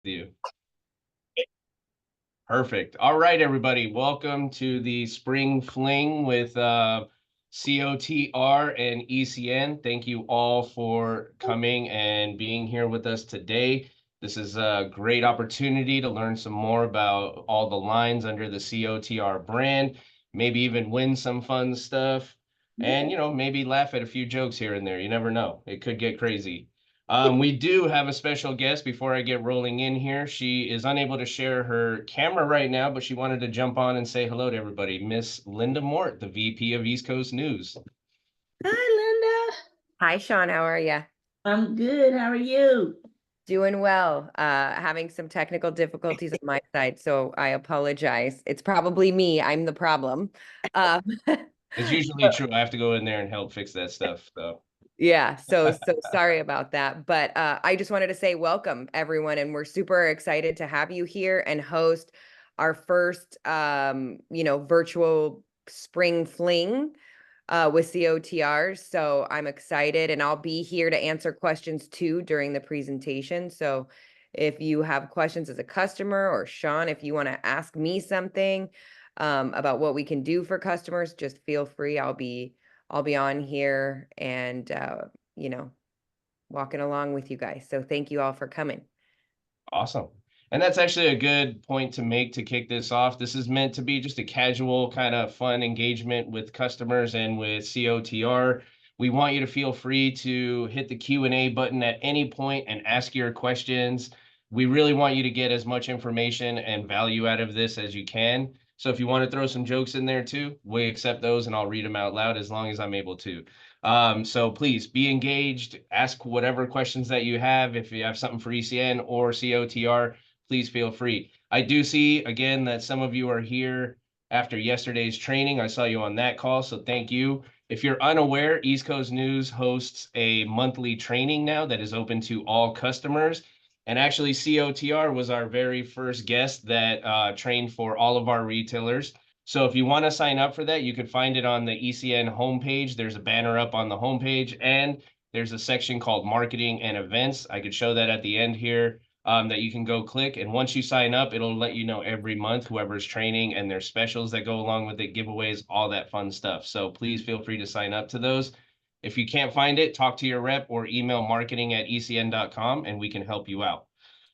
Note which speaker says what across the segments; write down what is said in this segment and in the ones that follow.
Speaker 1: You. Perfect. All right, everybody. Welcome to the Spring Fling with COTR and ECN. Thank you all for coming and being here with us today. This is a great opportunity to learn some more about all the lines under the COTR brand, maybe even win some fun stuff, and, maybe laugh at a few jokes here and there. You never know. It could get crazy. We do have a special guest before I get rolling in here. She is unable to share her camera right now, but she wanted to jump on and say hello to everybody. Miss Linda Mort, the VP of East Coast News.
Speaker 2: Hi, Linda.
Speaker 3: Hi, Sean. How are you?
Speaker 2: I'm good. How are you?
Speaker 3: Doing well. Having some technical difficulties on my side, so I apologize. It's probably me. I'm the problem.
Speaker 1: It's usually true. I have to go in there and help fix that stuff. So
Speaker 3: yeah, so sorry about that. But I just wanted to say welcome, everyone, and we're super excited to have you here and host our first, virtual spring fling with COTR. So I'm excited, and I'll be here to answer questions too during the presentation. So if you have questions as a customer, or Sean, if you want to ask me something about what we can do for customers, just feel free. I'll be on here and walking along with you guys. So thank you all for coming.
Speaker 1: awesome. And that's actually a good point to make to kick this off. This is meant to be just a casual kind of fun engagement with customers and with COTR. We want you to feel free to hit the Q&A button at any point and ask your questions. We really want you to get as much information and value out of this as you can. So if you want to throw some jokes in there too, we accept those and I'll read them out loud as long as I'm able to. So please be engaged, ask whatever questions that you have. If you have something for ECN or COTR, please feel free. I do see, again, that some of you are here after yesterday's training. I saw you on that call, so thank you. If you're unaware, East Coast News hosts a monthly training now that is open to all customers. And actually, COTR was our very first guest that trained for all of our retailers. So if you want to sign up for that, you can find it on the ECN homepage. There's a banner up on the homepage, and there's a section called Marketing and Events. I could show that at the end here. That you can go click. And once you sign up, it'll let you know every month whoever's training, and there's specials that go along with it, giveaways, all that fun stuff. So please feel free to sign up to those. If you can't find it, talk to your rep or email marketing@ecn.com and we can help you out.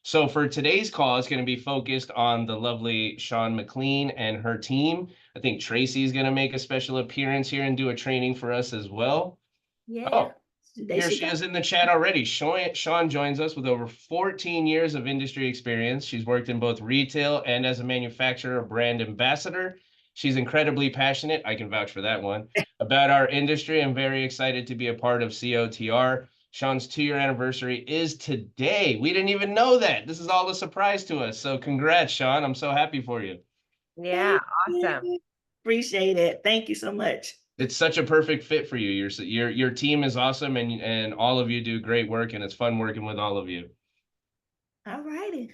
Speaker 1: So for today's call, it's going to be focused on the lovely Sean McLean and her team. I think Tracy is going to make a special appearance here and do a training for us as well.
Speaker 2: Yeah.
Speaker 1: Oh, here she is in the chat already. Sean joins us with over 14 years of industry experience. She's worked in both retail and as a manufacturer brand ambassador. She's incredibly passionate, I can vouch for that one, about our industry. I'm very excited to be a part of COTR. Sean's 2-year anniversary is today. We didn't even know that. This is all a surprise to us. So congrats, Sean. I'm so happy for you.
Speaker 3: Yeah, awesome.
Speaker 2: Appreciate it. Thank you so much.
Speaker 1: It's such a perfect fit for you. Your team is awesome, and all of you do great work, and it's fun working with all of you.
Speaker 2: All righty.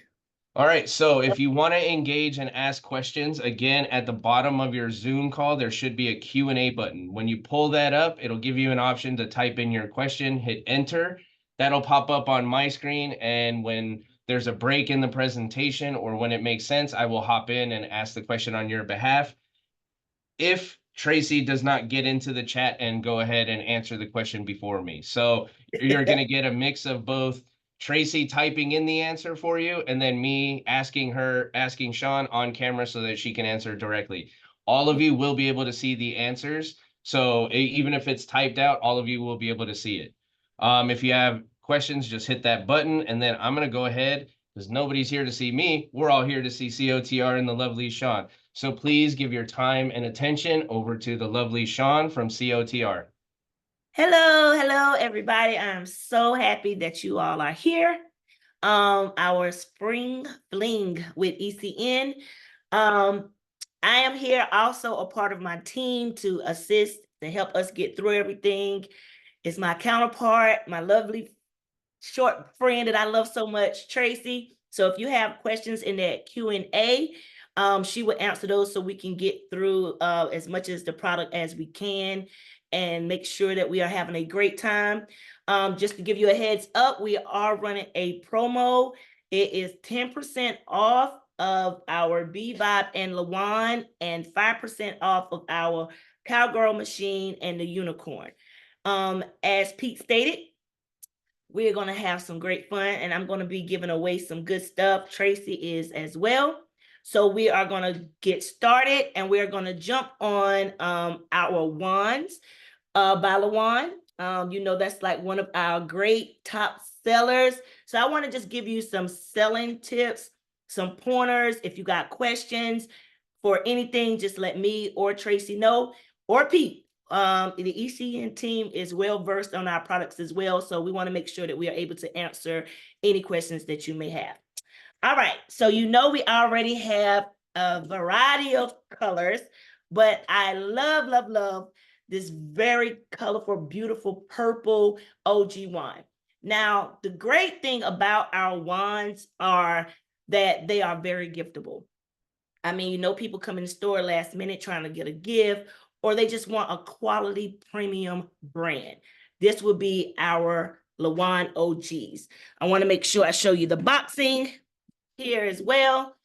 Speaker 1: All right, so if you want to engage and ask questions, again, at the bottom of your Zoom call, there should be a Q&A button. When you pull that up, it'll give you an option to type in your question, hit enter. That'll pop up on my screen, and when there's a break in the presentation or when it makes sense, I will hop in and ask the question on your behalf. If Tracy does not get into the chat and go ahead and answer the question before me. So you're going to get a mix of both Tracy typing in the answer for you and then me asking Sean on camera so that she can answer directly. All of you will be able to see the answers. So even if it's typed out, all of you will be able to see it. If you have questions, just hit that button, and then I'm going to go ahead, because nobody's here to see me. We're all here to see COTR and the lovely Sean. So please give your time and attention over to the lovely Sean from COTR.
Speaker 2: Hello, everybody. I'm so happy that you all are here. Our spring fling with ECN. I am here also a part of my team to assist, to help us get through everything. It's my counterpart, my lovely short friend that I love so much, Tracy. So if you have questions in that Q&A, she will answer those so we can get through as much as the product as we can and make sure that we are having a great time. Just to give you a heads up, we are running a promo, It is 10% off of our Bebop and LeWand and 5% off of our Cowgirl machine and the unicorn. As Pete stated, we're going to have some great fun, and I'm going to be giving away some good stuff. Tracy is as well. So we are going to get started, and we're going to jump on our wands by LeWand. You know, that's like one of our great top sellers. So I want to just give you some selling tips, some pointers. If you got questions for anything, just let me or Tracy know, or Pete. The ECN team is well versed on our products as well. So we want to make sure that we are able to answer any questions that you may have. All right, so you know we already have a variety of colors, but I love this very colorful, beautiful purple OG wand. Now, the great thing about our wands are that they are very giftable. I mean, you know, people come in the store last minute trying to get a gift, or they just want a quality premium brand. This would be our LeWand OGs. I want to make sure I show you the boxing here as well.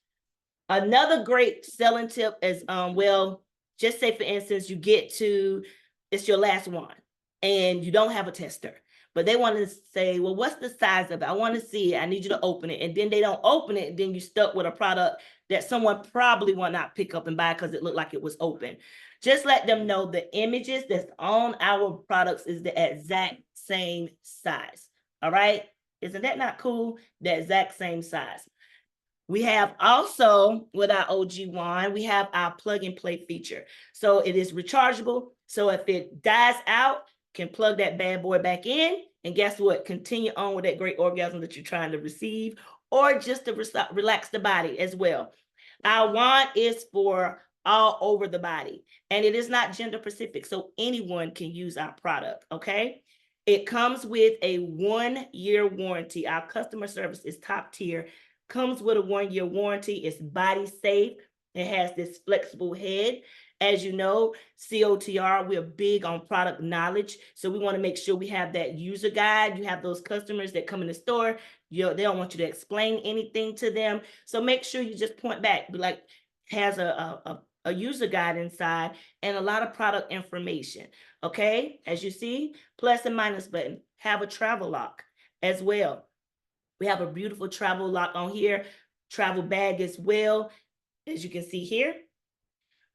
Speaker 2: Another great selling tip is, well, just say for instance, you get to, it's your last one and you don't have a tester, but they want to say, well, what's the size of it? I want to see it. I need you to open it. And then they don't open it. And then you stuck with a product that someone probably will not pick up and buy because it looked like it was open. Just let them know the images that's on our products is the exact same size. All right. Isn't that not cool? The exact same size. We have also, with our OG wand, we have our plug and play feature. So it is rechargeable. So if it dies out, can plug that bad boy back in. And guess what? Continue on with that great orgasm that you're trying to receive, or just to relax the body as well. Our wand is for all over the body, and it is not gender specific. So anyone can use our product, okay? It comes with a 1-year warranty. Our customer service is top tier. Comes with a 1-year warranty. It's body safe. It has this flexible head. As you know, COTR, we're big on product knowledge. So we want to make sure we have that user guide. You have those customers that come in the store, they don't want you to explain anything to them. So make sure you just point back, be like, has a user guide inside and a lot of product information. Okay, as you see, plus and minus button, have a travel lock as well. We have a beautiful travel lock on here, travel bag as well. As you can see here,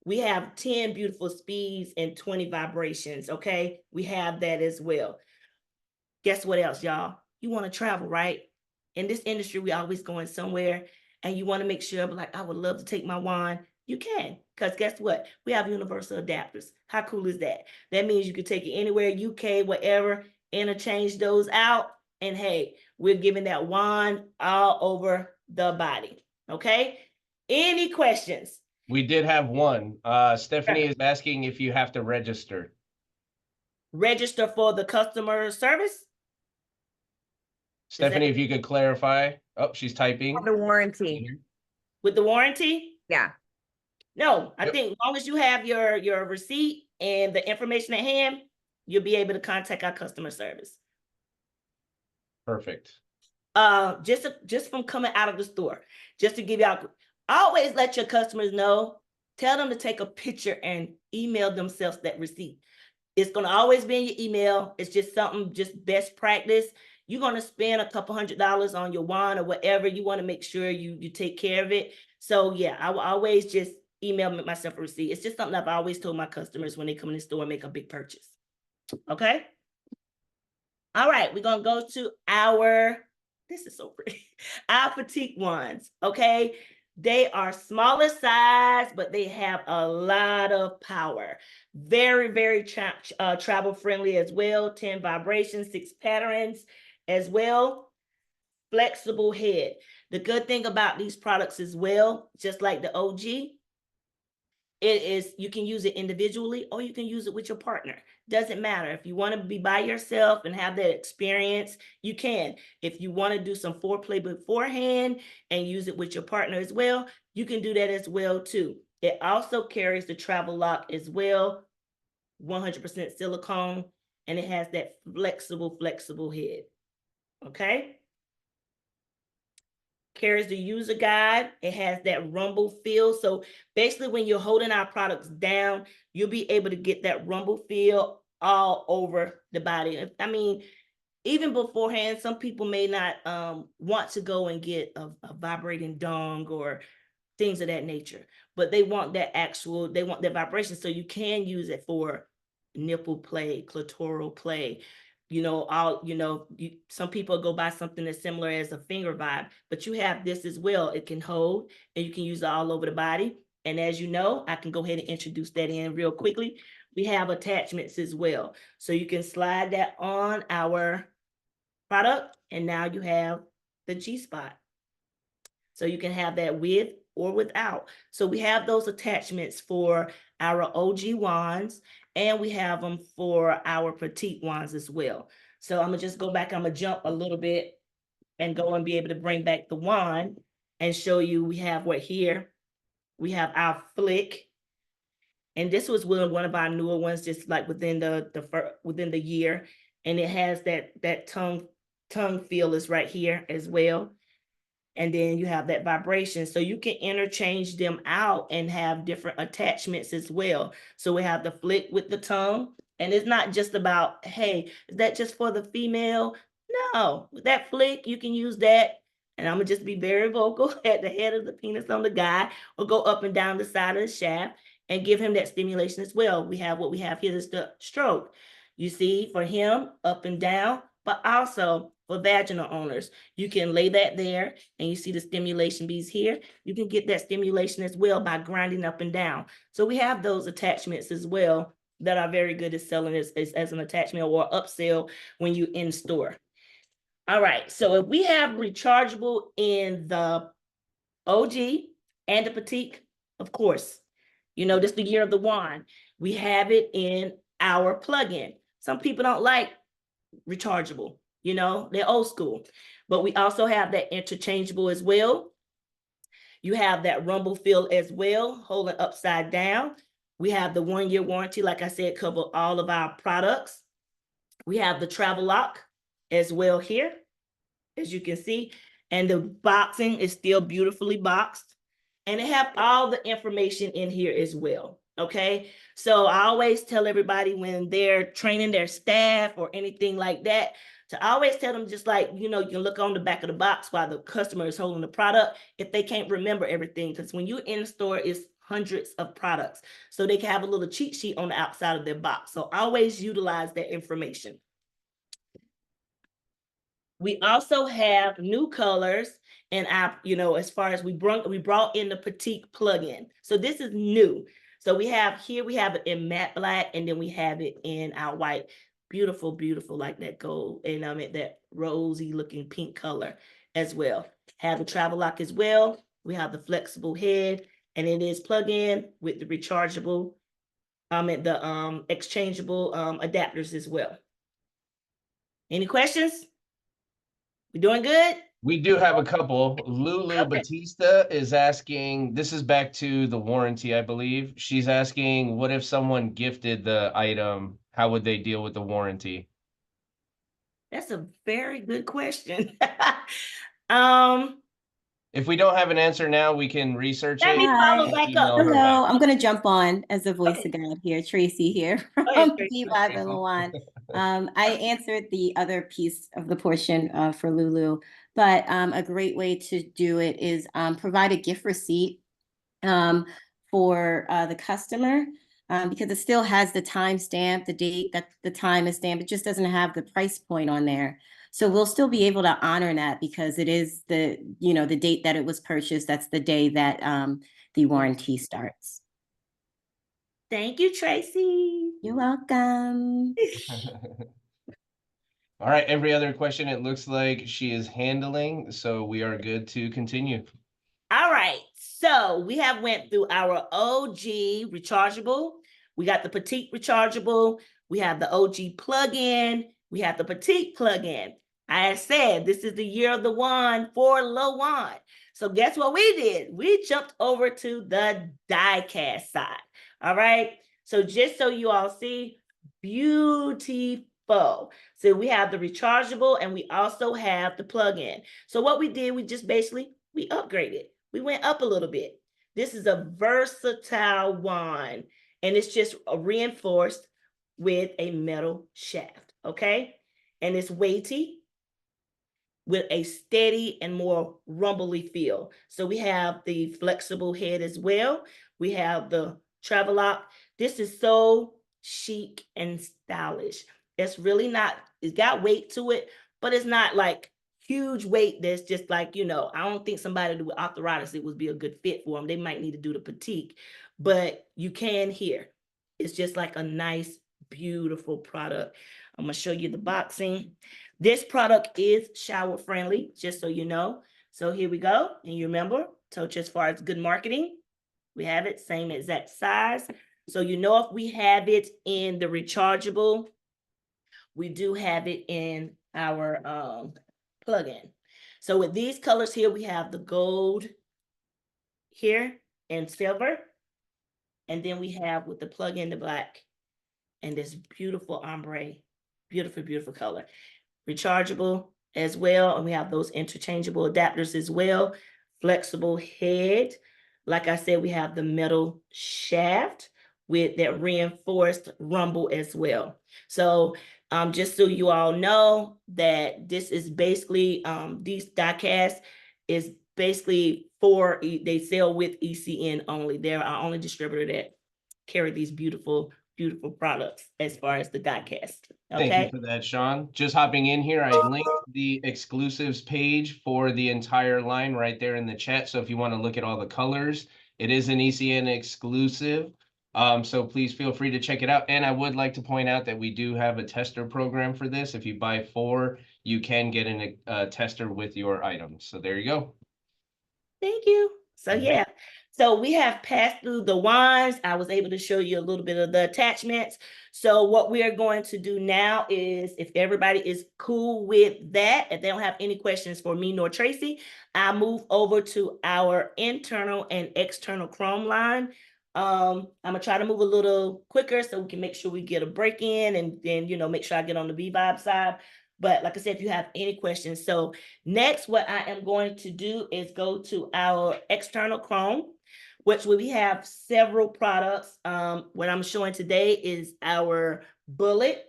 Speaker 2: we have 10 beautiful speeds and 20 vibrations, okay? We have that as well. Guess what else, y'all? You want to travel, right? In this industry, we always going somewhere, and you want to make sure, like, I would love to take my wand. You can, because guess what? We have universal adapters. How cool is that? That means you can take it anywhere, UK, whatever, interchange those out, and hey, we're giving that wand all over the body, okay? Any questions?
Speaker 1: We did have one. Stephanie is asking if you have to register.
Speaker 2: Register for the customer service?
Speaker 1: Stephanie, if you could clarify. Oh, she's typing.
Speaker 3: The warranty.
Speaker 2: With the warranty?
Speaker 3: Yeah.
Speaker 2: No, I think as long as you have your receipt and the information at hand, you'll be able to contact our customer service.
Speaker 1: Perfect.
Speaker 2: Just from coming out of the store, just to give y'all, always let your customers know, tell them to take a picture and email themselves that receipt. It's going to always be in your email. It's just something, just best practice. You're going to spend a couple $100 on your wand or whatever. You want to make sure you take care of it. So yeah, I will always just email myself a receipt. It's just something I've always told my customers when they come in the store and make a big purchase. Okay. All right, we're going to go to our, this is so pretty, our petite ones, okay? They are smaller size, but they have a lot of power. Very, very travel friendly as well. 10 vibrations, 6 patterns as well. Flexible head. The good thing about these products as well, just like the OG, it is, you can use it individually or you can use it with your partner. Doesn't matter. If you want to be by yourself and have that experience, you can. If you want to do some foreplay beforehand and use it with your partner as well, you can do that as well too. It also carries the travel lock as well, 100% silicone, and it has that flexible head. Okay. carries the user guide. It has that rumble feel. So basically when you're holding our products down, you'll be able to get that rumble feel all over the body. I mean, even beforehand, some people may not want to go and get a vibrating dong or things of that nature, but they want that vibration. So you can use it for nipple play, clitoral play, some people go by something as similar as a finger vibe, but you have this as well. It can hold and you can use it all over the body. And as you know, I can go ahead and introduce that in real quickly. We have attachments as well. So you can slide that on our product and now you have the G-spot. So you can have that with or without. So we have those attachments for our OG wands and we have them for our petite wands as well. So I'm gonna just go back, I'm gonna jump a little bit and go and be able to bring back the wand and show you we have what here. We have our flick. And this was one of our newer ones, just like within the year. And it has that tongue feel is right here as well. And then you have that vibration. So you can interchange them out and have different attachments as well. So we have the flick with the tongue. And it's not just about, hey, is that just for the female? No, with that flick, you can use that. And I'm gonna just be very vocal at the head of the penis on the guy, or go up and down the side of the shaft and give him that stimulation as well. We have what we have here is the stroke. You see, for him, up and down, but also for vaginal owners, you can lay that there and you see the stimulation beads here. You can get that stimulation as well by grinding up and down. So we have those attachments as well that are very good at selling as an attachment or upsell when you in store. All right, so if we have rechargeable in the OG and the petite, of course, this is the year of the wand. We have it in our plug-in. Some people don't like rechargeable, they're old school, but we also have that interchangeable as well. You have that rumble feel as well, holding upside down. We have the 1-year warranty, like I said, cover all of our products. We have the travel lock as well here, as you can see, and the boxing is still beautifully boxed, and it have all the information in here as well. Okay, so I always tell everybody when they're training their staff or anything like that, to always tell them, just like, you can look on the back of the box while the customer is holding the product if they can't remember everything, because when you're in the store, it's hundreds of products. So they can have a little cheat sheet on the outside of their box. So always utilize that information. We also have new colors and as far as we brought in the petite plug-in. So this is new. So we have it in matte black, and then we have it in our white. Beautiful, beautiful, like that gold, and that rosy looking pink color as well. Have the travel lock as well. We have the flexible head, and it is plug-in with the rechargeable, the exchangeable adapters as well. Any questions? We doing good?
Speaker 1: We do have a couple. Lulu
Speaker 2: Okay.
Speaker 1: Batista is asking, this is back to the warranty, I believe. She's asking, what if someone gifted the item? How would they deal with the warranty?
Speaker 2: That's a very good question.
Speaker 4: If we don't have an answer now, we can research
Speaker 2: Let
Speaker 4: it.
Speaker 2: me follow
Speaker 4: and
Speaker 2: back
Speaker 4: email
Speaker 2: up.
Speaker 4: her
Speaker 5: Hello,
Speaker 4: back.
Speaker 5: I'm going to jump on as the voice
Speaker 2: Okay.
Speaker 5: of God here, Tracy here
Speaker 2: ahead,
Speaker 5: from
Speaker 2: Tracy.
Speaker 5: Viva and LeWand. I answered the other piece of the portion for Lulu, but a great way to do it is provide a gift receipt for the customer, because it still has the time stamp, the date that the time is stamped. It just doesn't have the price point on there. So we'll still be able to honor that because it is the date that it was purchased. That's the day that the warranty starts.
Speaker 2: Thank you, Tracy.
Speaker 5: You're welcome.
Speaker 1: All right, every other question it looks like she is handling, so we are good to continue.
Speaker 2: All right, so we have went through our OG rechargeable. We got the petite rechargeable. We have the OG plug-in. We have the petite plug-in. I said this is the year of the wand for LeWand. So guess what we did? We jumped over to the die-cast side. All right, so just so you all see, beautiful. So we have the rechargeable and we also have the plug-in. So what we did, we just basically we upgraded. We went up a little bit. This is a versatile wand, and it's just reinforced with a metal shaft, okay? And it's weighty with a steady and more rumbly feel. So we have the flexible head as well. We have the travel lock. This is so chic and stylish. It's really not, it's got weight to it, but it's not like huge weight that's just like, you know, I don't think somebody with arthritis, it would be a good fit for them. They might need to do the petite, but you can here. It's just like a nice, beautiful product. I'm gonna show you the boxing. This product is shower friendly, just so you know. So here we go. And you remember, so just as far as good marketing, we have it same exact size. So you know if we have it in the rechargeable, we do have it in our plug-in. So with these colors here, we have the gold here and silver. And then we have with the plug-in the black and this beautiful ombre, beautiful, beautiful color. Rechargeable as well. And we have those interchangeable adapters as well. Flexible head. Like I said, we have the metal shaft with that reinforced rumble as well. So just so you all know that this is basically, these die cast is basically for, they sell with ECN only. They're our only distributor that carry these beautiful, beautiful products as far as the die cast. Okay.
Speaker 1: Thank you for that, Sean. Just hopping in here, I linked the exclusives page for the entire line right there in the chat. So if you want to look at all the colors, it is an ECN exclusive. So please feel free to check it out. And I would like to point out that we do have a tester program for this. If you buy 4, you can get a tester with your items. So there you go.
Speaker 2: Thank you. So yeah, so we have passed through the wands. I was able to show you a little bit of the attachments. So what we are going to do now is, if everybody is cool with that, if they don't have any questions for me nor Tracy, I'll move over to our internal and external chrome line. I'm gonna try to move a little quicker so we can make sure we get a break in, and then, you know, make sure I get on the V-Vibe side. But like I said, if you have any questions. So next, what I am going to do is go to our external Chrome, which we have several products. What I'm showing today is our bullet.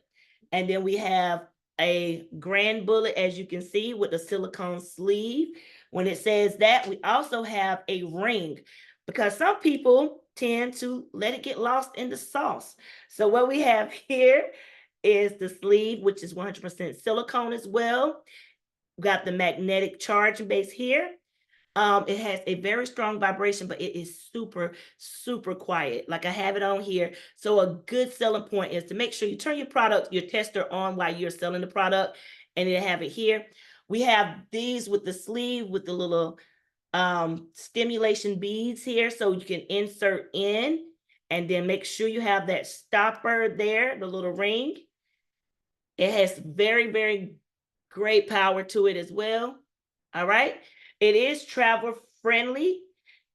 Speaker 2: And then we have a grand bullet, as you can see, with the silicone sleeve. When it says that, we also have a ring, because some people tend to let it get lost in the sauce. So what we have here is the sleeve, which is 100% silicone as well. We've got the magnetic charge base here. It has a very strong vibration, but it is super, super quiet. Like I have it on here. So a good selling point is to make sure you turn your tester on while you're selling the product, and then have it here. We have these with the sleeve with the little stimulation beads here, so you can insert in, and then make sure you have that stopper there, the little ring. It has very, very great power to it as well. All right. It is travel friendly,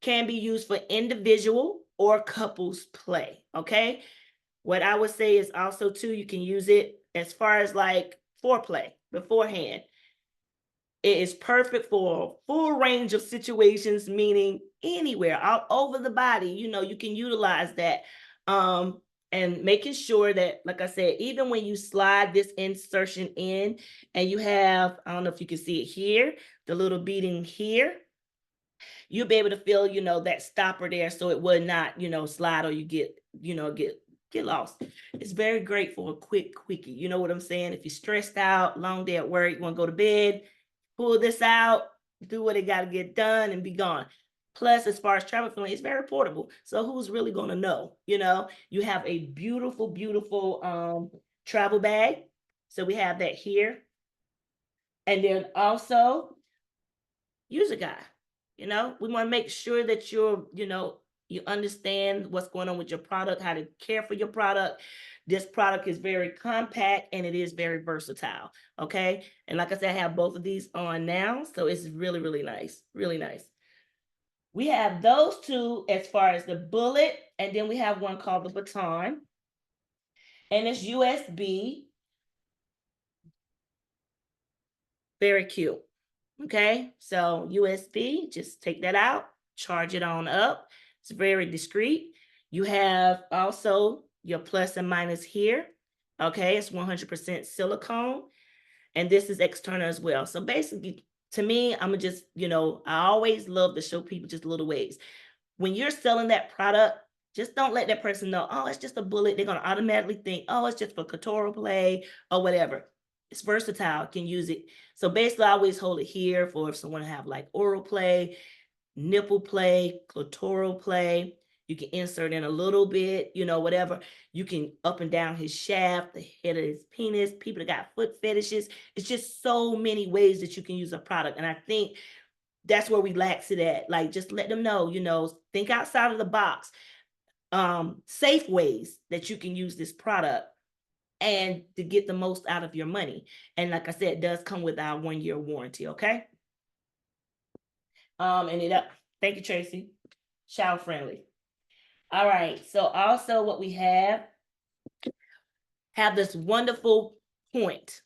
Speaker 2: can be used for individual or couples play. Okay. What I would say is also too, you can use it as far as like foreplay beforehand. It is perfect for a full range of situations, meaning anywhere, all over the body. You know, you can utilize that. And making sure that, like I said, even when you slide this insertion in and you have, I don't know if you can see it here, the little beading here, you'll be able to feel, you know, that stopper there, so it would not, you know, slide or you get, you know, get lost. It's very great for a quick quickie. You know what I'm saying? If you're stressed out, long day at work, you want to go to bed, pull this out, do what it got to get done, and be gone. Plus, as far as travel feeling, it's very portable. So who's really going to know? You know, you have a beautiful, beautiful travel bag. So we have that here. And then also user guide. You know, we want to make sure that you're, you know, you understand what's going on with your product, how to care for your product. This product is very compact and it is very versatile. Okay. And like I said, I have both of these on now. So it's really, really nice. Really nice. We have those two as far as the bullet, and then we have one called the baton, and it's USB. Very cute. Okay, so USB, just take that out, charge it on up. It's very discreet. You have also your plus and minus here. Okay, it's 100% silicone. And this is external as well. So basically, to me, I'm gonna just, I always love to show people just little ways. When you're selling that product, just don't let that person know, oh, it's just a bullet. They're gonna automatically think, oh, it's just for clitoral play or whatever. It's versatile, can use it. So basically, I always hold it here for if someone have like oral play, nipple play, clitoral play. You can insert in a little bit, whatever. You can up and down his shaft, the head of his penis. People that got foot fetishes. It's just so many ways that you can use a product. And I think that's where we lax it at. Like, just let them know, think outside of the box. Safe ways that you can use this product and to get the most out of your money. And like I said, it does come with our 1-year warranty, okay? Thank you, Tracy. Child friendly. All right, so also what we have this wonderful point.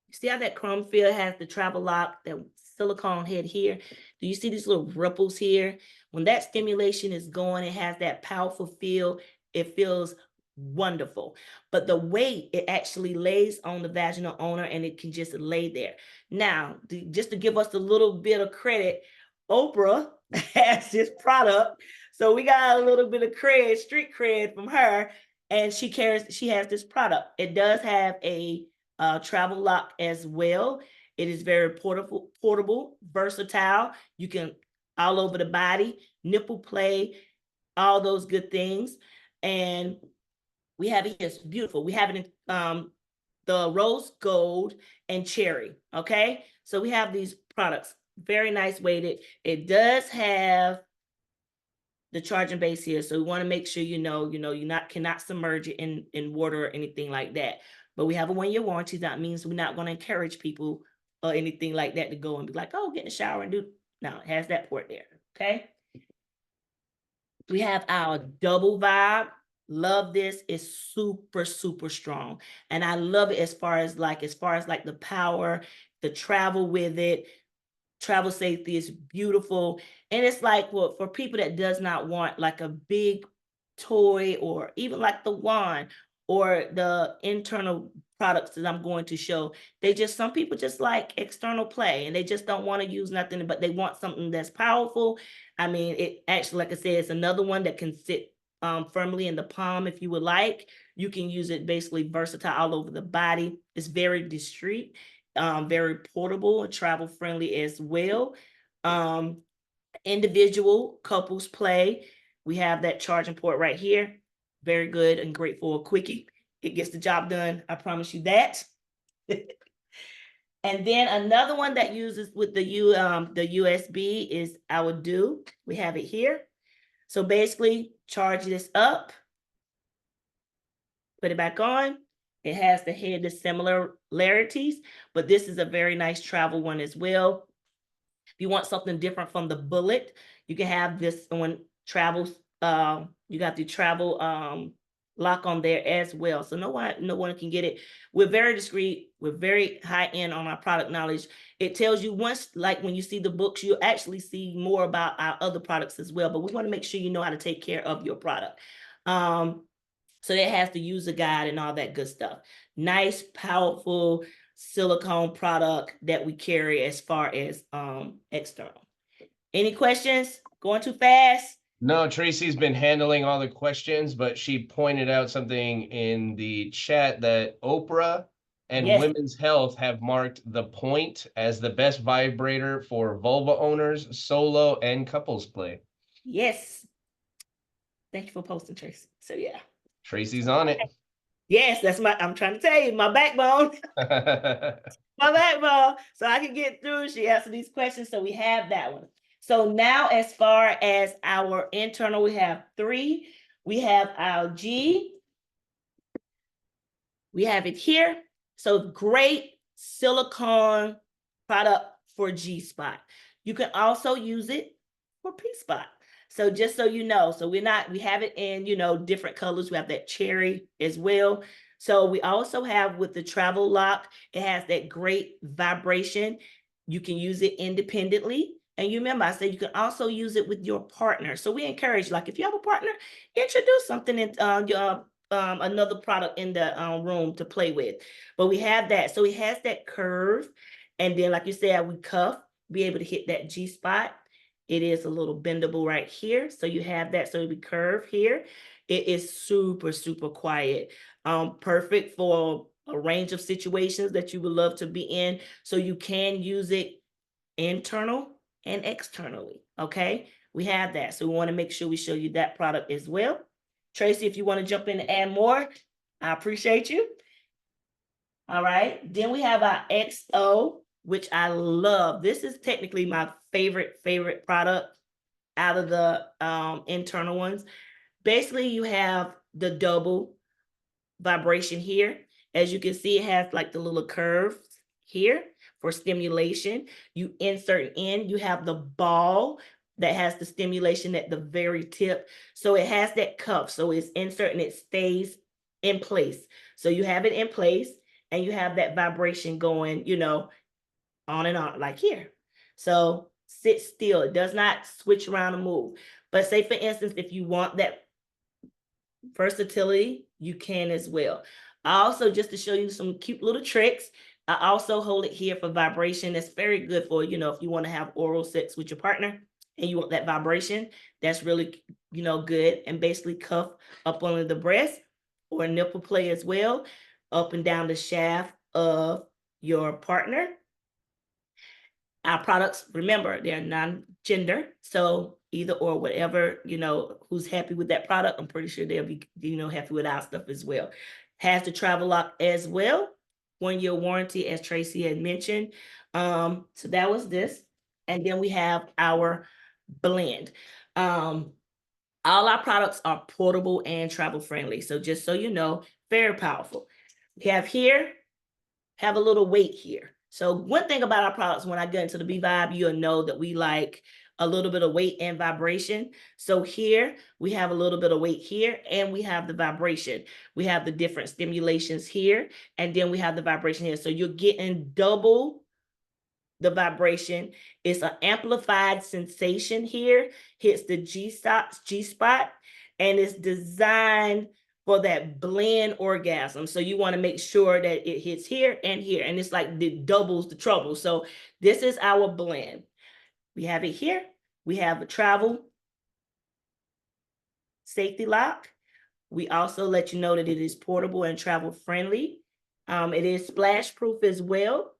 Speaker 2: You see how that chrome field has the travel lock, that silicone head here? Do you see these little ripples here? When that stimulation is going, it has that powerful feel. It feels wonderful. But the weight, it actually lays on the vaginal owner and it can just lay there. Now, just to give us a little bit of credit, Oprah has this product. So we got a little bit of cred, street cred from her. And she has this product. It does have a travel lock as well. It is very portable, versatile. You can all over the body, nipple play, all those good things. And we have it here. It's beautiful. We have it in the rose gold and cherry. Okay, so we have these products. Very nice weighted. It does have the charging base here, so we want to make sure you cannot submerge it in water or anything like that. But we have a 1-year warranty. That means we're not going to encourage people or anything like that to go and be like, oh, get in the shower and do. No, it has that port there. Okay. We have our double vibe. Love this. It's super, super strong. And I love it as far as the power, the travel with it. Travel safety is beautiful. And it's like, well, for people that does not want like a big toy or even like the wand or the internal products that I'm going to show, some people just like external play and they just don't want to use nothing, but they want something that's powerful. I mean, it actually, like I said, it's another one that can sit firmly in the palm if you would like. You can use it basically versatile all over the body. It's very discreet. Very portable and travel friendly as well. Individual couples play. We have that charging port right here. Very good and great for a quickie. It gets the job done. I promise you that. And then another one that uses with the USB is our Do. We have it here. So basically, charge this up, put it back on. It has the head, the similarities, but this is a very nice travel one as well. If you want something different from the bullet, you can have this one travel. You got the travel lock on there as well. So no one can get it. We're very discreet. We're very high end on our product knowledge. It tells you once, like when you see the books, you'll actually see more about our other products as well. But we want to make sure you know how to take care of your product. So that has the user guide and all that good stuff. Nice, powerful silicone product that we carry as far as external. Any questions? Going too fast?
Speaker 1: No, Tracy's been handling all the questions, but she pointed out something in the chat that Oprah and Women's Health have marked the Point as the best vibrator for vulva owners, solo, and couples play.
Speaker 2: Yes. Thank you for posting, Tracy. So yeah.
Speaker 1: Tracy's on it.
Speaker 2: Yes, I'm trying to tell you, my backbone. My backbone. So I can get through. She answered these questions. So we have that one. So now as far as our internal, we have 3. We have our G. We have it here. So great silicone product for G-spot. You can also use it for P-spot. So just so you know, so we have it in, different colors. We have that cherry as well. So we also have with the travel lock, it has that great vibration. You can use it independently. And you remember, I said you can also use it with your partner. So we encourage, like, if you have a partner, introduce something in another product in the room to play with. But we have that. So it has that curve. And then, like you said, we cuff, be able to hit that G spot. It is a little bendable right here. So you have that. So we curve here. It is super, super quiet. Perfect for a range of situations that you would love to be in. So you can use it internal and externally. Okay, we have that. So we want to make sure we show you that product as well. Tracy, if you want to jump in and add more, I appreciate you. All right, then we have our XO, which I love. This is technically my favorite product out of the internal ones. Basically, you have the double vibration here. As you can see, it has like the little curves here for stimulation. You insert in, you have the ball that has the stimulation at the very tip. So it has that cuff. So it's insert and it stays in place. So you have it in place and you have that vibration going, you know, on and on like here. So sit still. It does not switch around and move. But say, for instance, if you want that versatility, you can as well. Also, just to show you some cute little tricks, I also hold it here for vibration. That's very good for, you know, if you want to have oral sex with your partner and you want that vibration, that's really, you know, good. And basically cuff up under the breast or nipple play as well, up and down the shaft of your partner. Our products, remember, they're non-gender, so either or, whatever, you know, who's happy with that product, I'm pretty sure they'll be, you know, happy with our stuff as well. Has the travel lock as well, 1-year warranty, as Tracy had mentioned. So that was this. And then we have our blend. All our products are portable and travel friendly. So just so you know, very powerful. We have here, have a little weight here. So one thing about our products, when I get into the B Vibe, you'll know that we like a little bit of weight and vibration. So here we have a little bit of weight here and we have the vibration. We have the different stimulations here and then we have the vibration here. So you're getting double the vibration. It's an amplified sensation here, hits the G spot, and it's designed for that blend orgasm. So you want to make sure that it hits here, and it's like it doubles the trouble. So this is our blend. We have it here. We have a travel safety lock. We also let you know that it is portable and travel friendly. It is splash proof as well.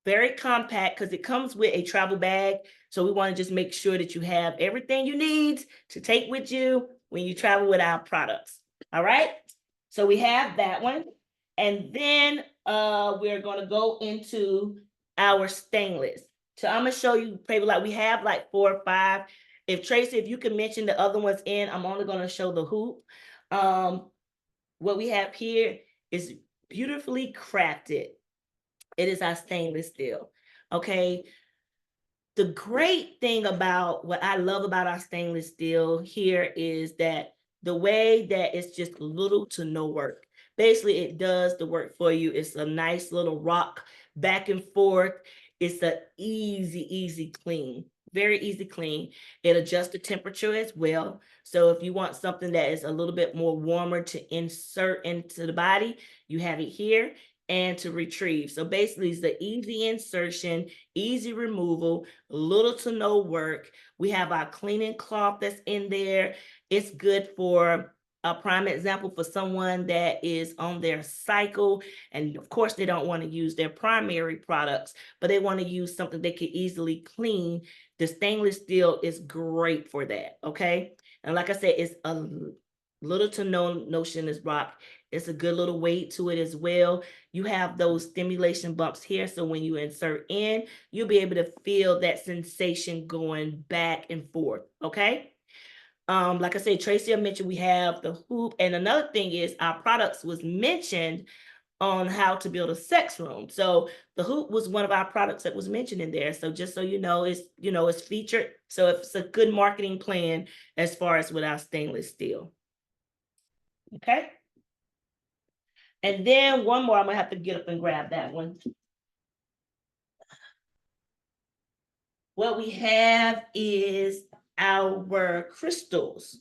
Speaker 2: Very compact because it comes with a travel bag. So we want to just make sure that you have everything you need to take with you when you travel with our products. All right. So we have that one. And then we're going to go into our stainless. So I'm going to show you, maybe like we have like 4 or 5. If Tracy, if you can mention the other ones in, I'm only going to show the hoop. What we have here is beautifully crafted. It is our stainless steel. Okay. The great thing about what I love about our stainless steel here is that the way that it's just little to no work. Basically, it does the work for you. It's a nice little rock back and forth. It's an easy clean. Very easy clean. It adjusts the temperature as well. So if you want something that is a little bit more warmer to insert into the body, you have it here, and to retrieve. So basically it's the easy insertion, easy removal, little to no work. We have our cleaning cloth that's in there. It's good for a prime example for someone that is on their cycle. And of course they don't want to use their primary products, but they want to use something they can easily clean. The stainless steel is great for that, okay? And like I said, it's a little to no notionless rock. It's a good little weight to it as well. You have those stimulation bumps here. So when you insert in, you'll be able to feel that sensation going back and forth. Okay. Like I said, Tracy mentioned we have the hoop. And another thing is our products was mentioned on how to build a sex room. So the hoop was one of our products that was mentioned in there. So just so you know, it's featured. So it's a good marketing plan as far as with our stainless steel. Okay. And then one more, I'm gonna have to get up and grab that one. what we have is our crystals.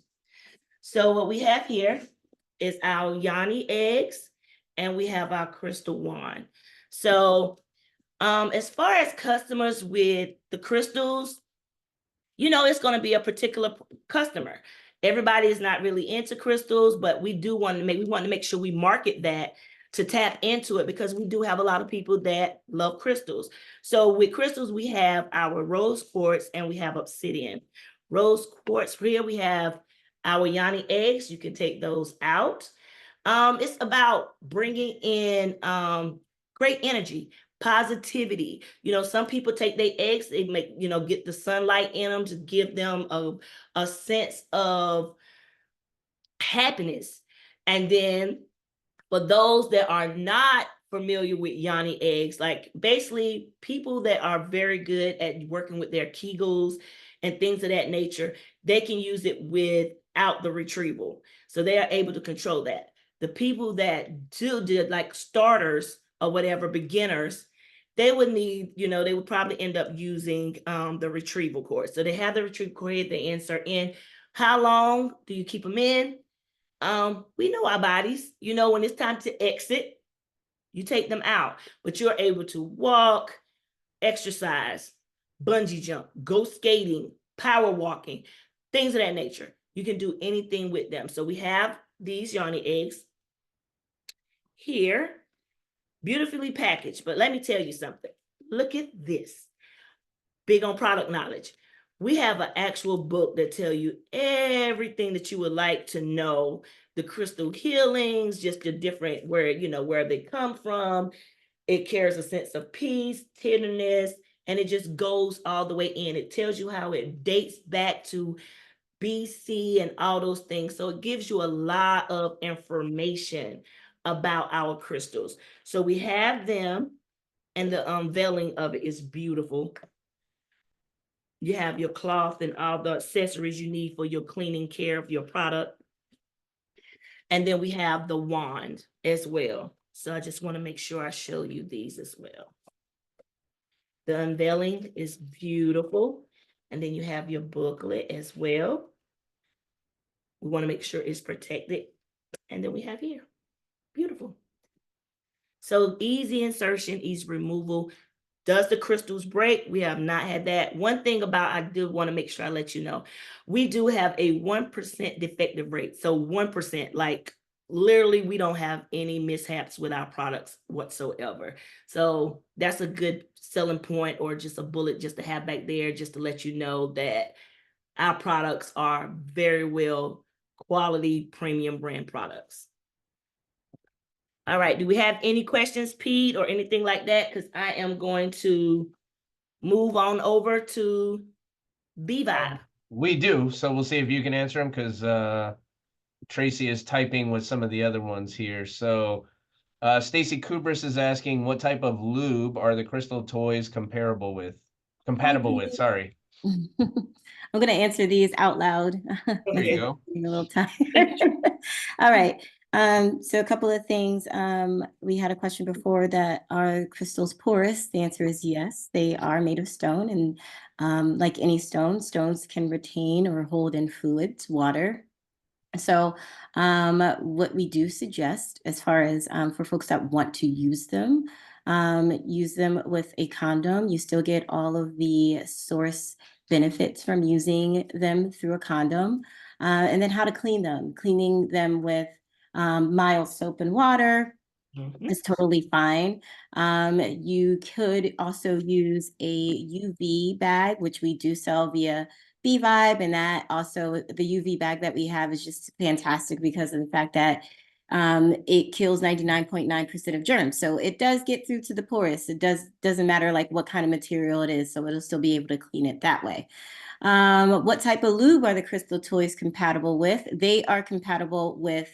Speaker 2: So what we have here is our Yanni eggs, and we have our crystal wand. So as far as customers with the crystals, you know, it's going to be a particular customer. Everybody is not really into crystals, but we want to make sure we market that to tap into it, because we do have a lot of people that love crystals. So with crystals, we have our rose quartz and we have obsidian. Rose quartz, here we have our Yanni eggs. You can take those out. It's about bringing in great energy, positivity. You know, some people take their eggs, they make, you know, get the sunlight in them to give them a sense of happiness. And then for those that are not familiar with Yanni eggs, like basically people that are very good at working with their Kegels and things of that nature, they can use it without the retrieval. So they are able to control that. The people that did like starters or whatever, beginners, they would need, you know, they would probably end up using the retrieval cord. So they have the retrieval cord, they insert in. How long do you keep them in? We know our bodies, you know, when it's time to exit, you take them out, but you're able to walk, exercise, bungee jump, go skating, power walking, things of that nature. You can do anything with them. So we have these Yanni eggs here, beautifully packaged. But let me tell you something. Look at this. Big on product knowledge. We have an actual book that tell you everything that you would like to know, the crystal healings, just the different, where, you know, where they come from. It carries a sense of peace, tenderness, and it just goes all the way in. It tells you how it dates back to BC and all those things. So it gives you a lot of information about our crystals. So we have them, and the unveiling of it is beautiful. You have your cloth and all the accessories you need for your cleaning care of your product. And then we have the wand as well. So I just want to make sure I show you these as well. The unveiling is beautiful. And then you have your booklet as well. We want to make sure it's protected. And then we have here, beautiful. So easy insertion, easy removal. Does the crystals break? We have not had that. One thing about, I do want to make sure I let you know, we do have a 1% defective rate. So 1%, like literally we don't have any mishaps with our products whatsoever. So that's a good selling point, or just a bullet just to have back there, just to let you know that our products are very well quality premium brand products. All right, do we have any questions, Pete, or anything like that? Because I am going to move on over to B-Vibe.
Speaker 1: We do, so we'll see if you can answer them, because Tracy is typing with some of the other ones here. So Stacy Kubris is asking, what type of lube are the crystal toys compatible with? Sorry.
Speaker 5: I'm going to answer these out loud.
Speaker 1: There you go.
Speaker 5: A little tired. All right. So a couple of things. We had a question before that, are crystals porous? The answer is yes. They are made of stone, and like any stone, stones can retain or hold in fluids, water. So what we do suggest, as far as for folks that want to use them with a condom. You still get all of the source benefits from using them through a condom. And then how to clean them. Cleaning them with mild soap and water is totally fine. You could also use a UV bag, which we do sell via B-Vibe, and that also, the UV bag that we have is just fantastic because of the fact that it kills 99.9% of germs. So it does get through to the porous. It doesn't matter like what kind of material it is, so it'll still be able to clean it that way. What type of lube are the crystal toys compatible with? They are compatible with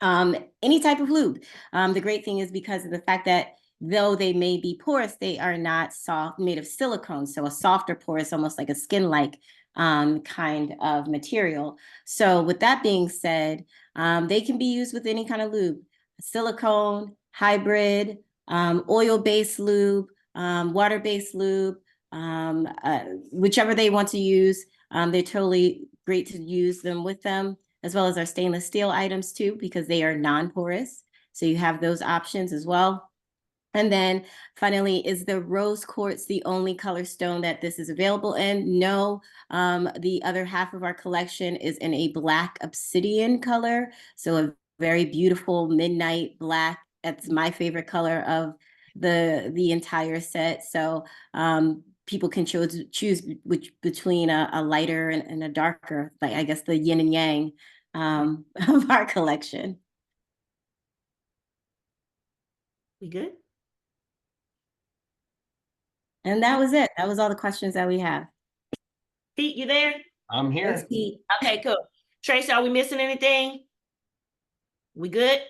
Speaker 5: any type of lube. The great thing is, because of the fact that though they may be porous, they are not soft, made of silicone. So a softer porous, almost like a skin-like kind of material. So with that being said, they can be used with any kind of lube: silicone, hybrid, oil-based lube, water-based lube, whichever they want to use. They're totally great to use them with them, as well as our stainless steel items too, because they are non-porous. So you have those options as well. And then finally, is the rose quartz the only color stone that this is available in? No, the other half of our collection is in a black obsidian color. So a very beautiful midnight black. That's my favorite color of the entire set. So people can choose between a lighter and a darker, like I guess the yin and yang of our collection. We good? And that was it. That was all the questions that we have. Pete, you there?
Speaker 1: I'm here.
Speaker 5: Thanks, Pete.
Speaker 2: Okay, cool. Tracy, are we missing anything? We good?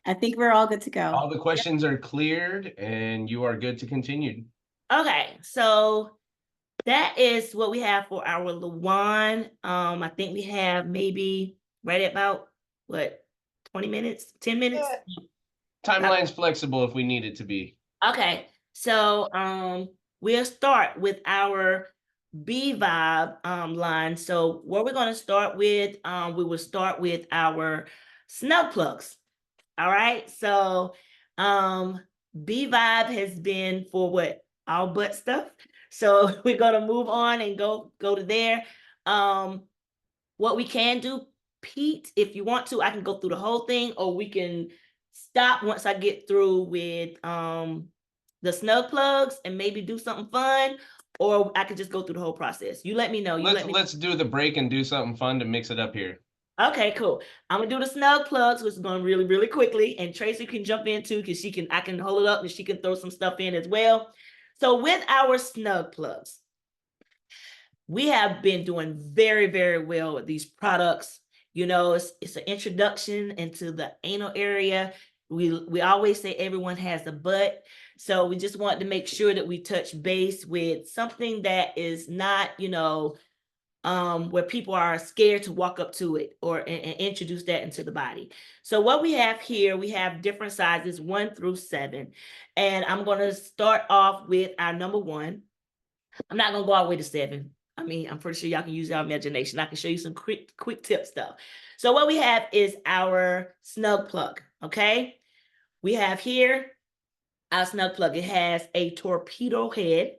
Speaker 5: I think we're all good to go.
Speaker 1: All the questions are cleared and you are good to continue.
Speaker 2: Okay, so that is what we have for our LeWand. I think we have maybe right at about, what, 20 minutes, 10 minutes?
Speaker 1: Timeline's flexible if we need it to be.
Speaker 2: Okay, so we'll start with our B Vibe line. So what we're going to start with, we will start with our snug plugs. All right, so B Vibe has been for what, all butt stuff. So we're gonna move on and go to there. What we can do, Pete, if you want to, I can go through the whole thing, or we can stop once I get through with the snug plugs and maybe do something fun, or I could just go through the whole process. You let me know.
Speaker 1: Let's do the break and do something fun to mix it up here.
Speaker 2: Okay, cool. I'm gonna do the snug plugs, which is going really, really quickly, and Tracy can jump in too, because I can hold it up and she can throw some stuff in as well. So with our snug plugs, we have been doing very, very well with these products. You know, it's an introduction into the anal area. We always say everyone has a butt. So we just want to make sure that we touch base with something that is not, you know, where people are scared to walk up to it or and introduce that into the body. So what we have here, we have different sizes, 1 through 7. And I'm going to start off with our number 1. I'm not going to go all the way to 7. I mean, I'm pretty sure y'all can use your imagination. I can show you some quick tip stuff. So what we have is our snug plug, okay? We have here our snug plug. It has a torpedo head.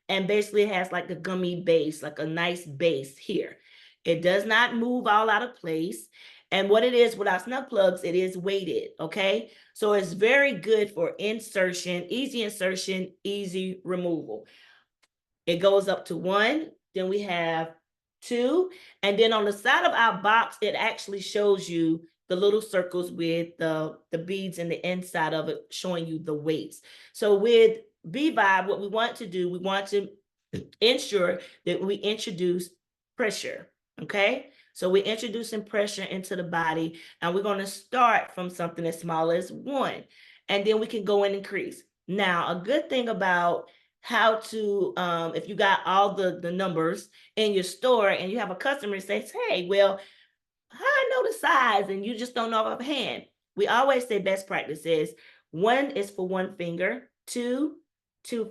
Speaker 2: And basically it has like a gummy base, like a nice base here. It does not move all out of place. And what it is with our snug plugs, it is weighted, okay? So it's very good for insertion, easy removal. It goes up to 1, then we have 2, and then on the side of our box, it actually shows you the little circles with the beads in the inside of it showing you the weights. So with B Vibe, what we want to do, we want to ensure that we introduce pressure, okay? So we're introducing pressure into the body, and we're going to start from something as small as 1, and then we can go and increase. Now, a good thing about how to, if you got all the numbers in your store and you have a customer that says, hey, well, I know the size and you just don't know offhand. We always say best practice is 1 is for 1 finger, 2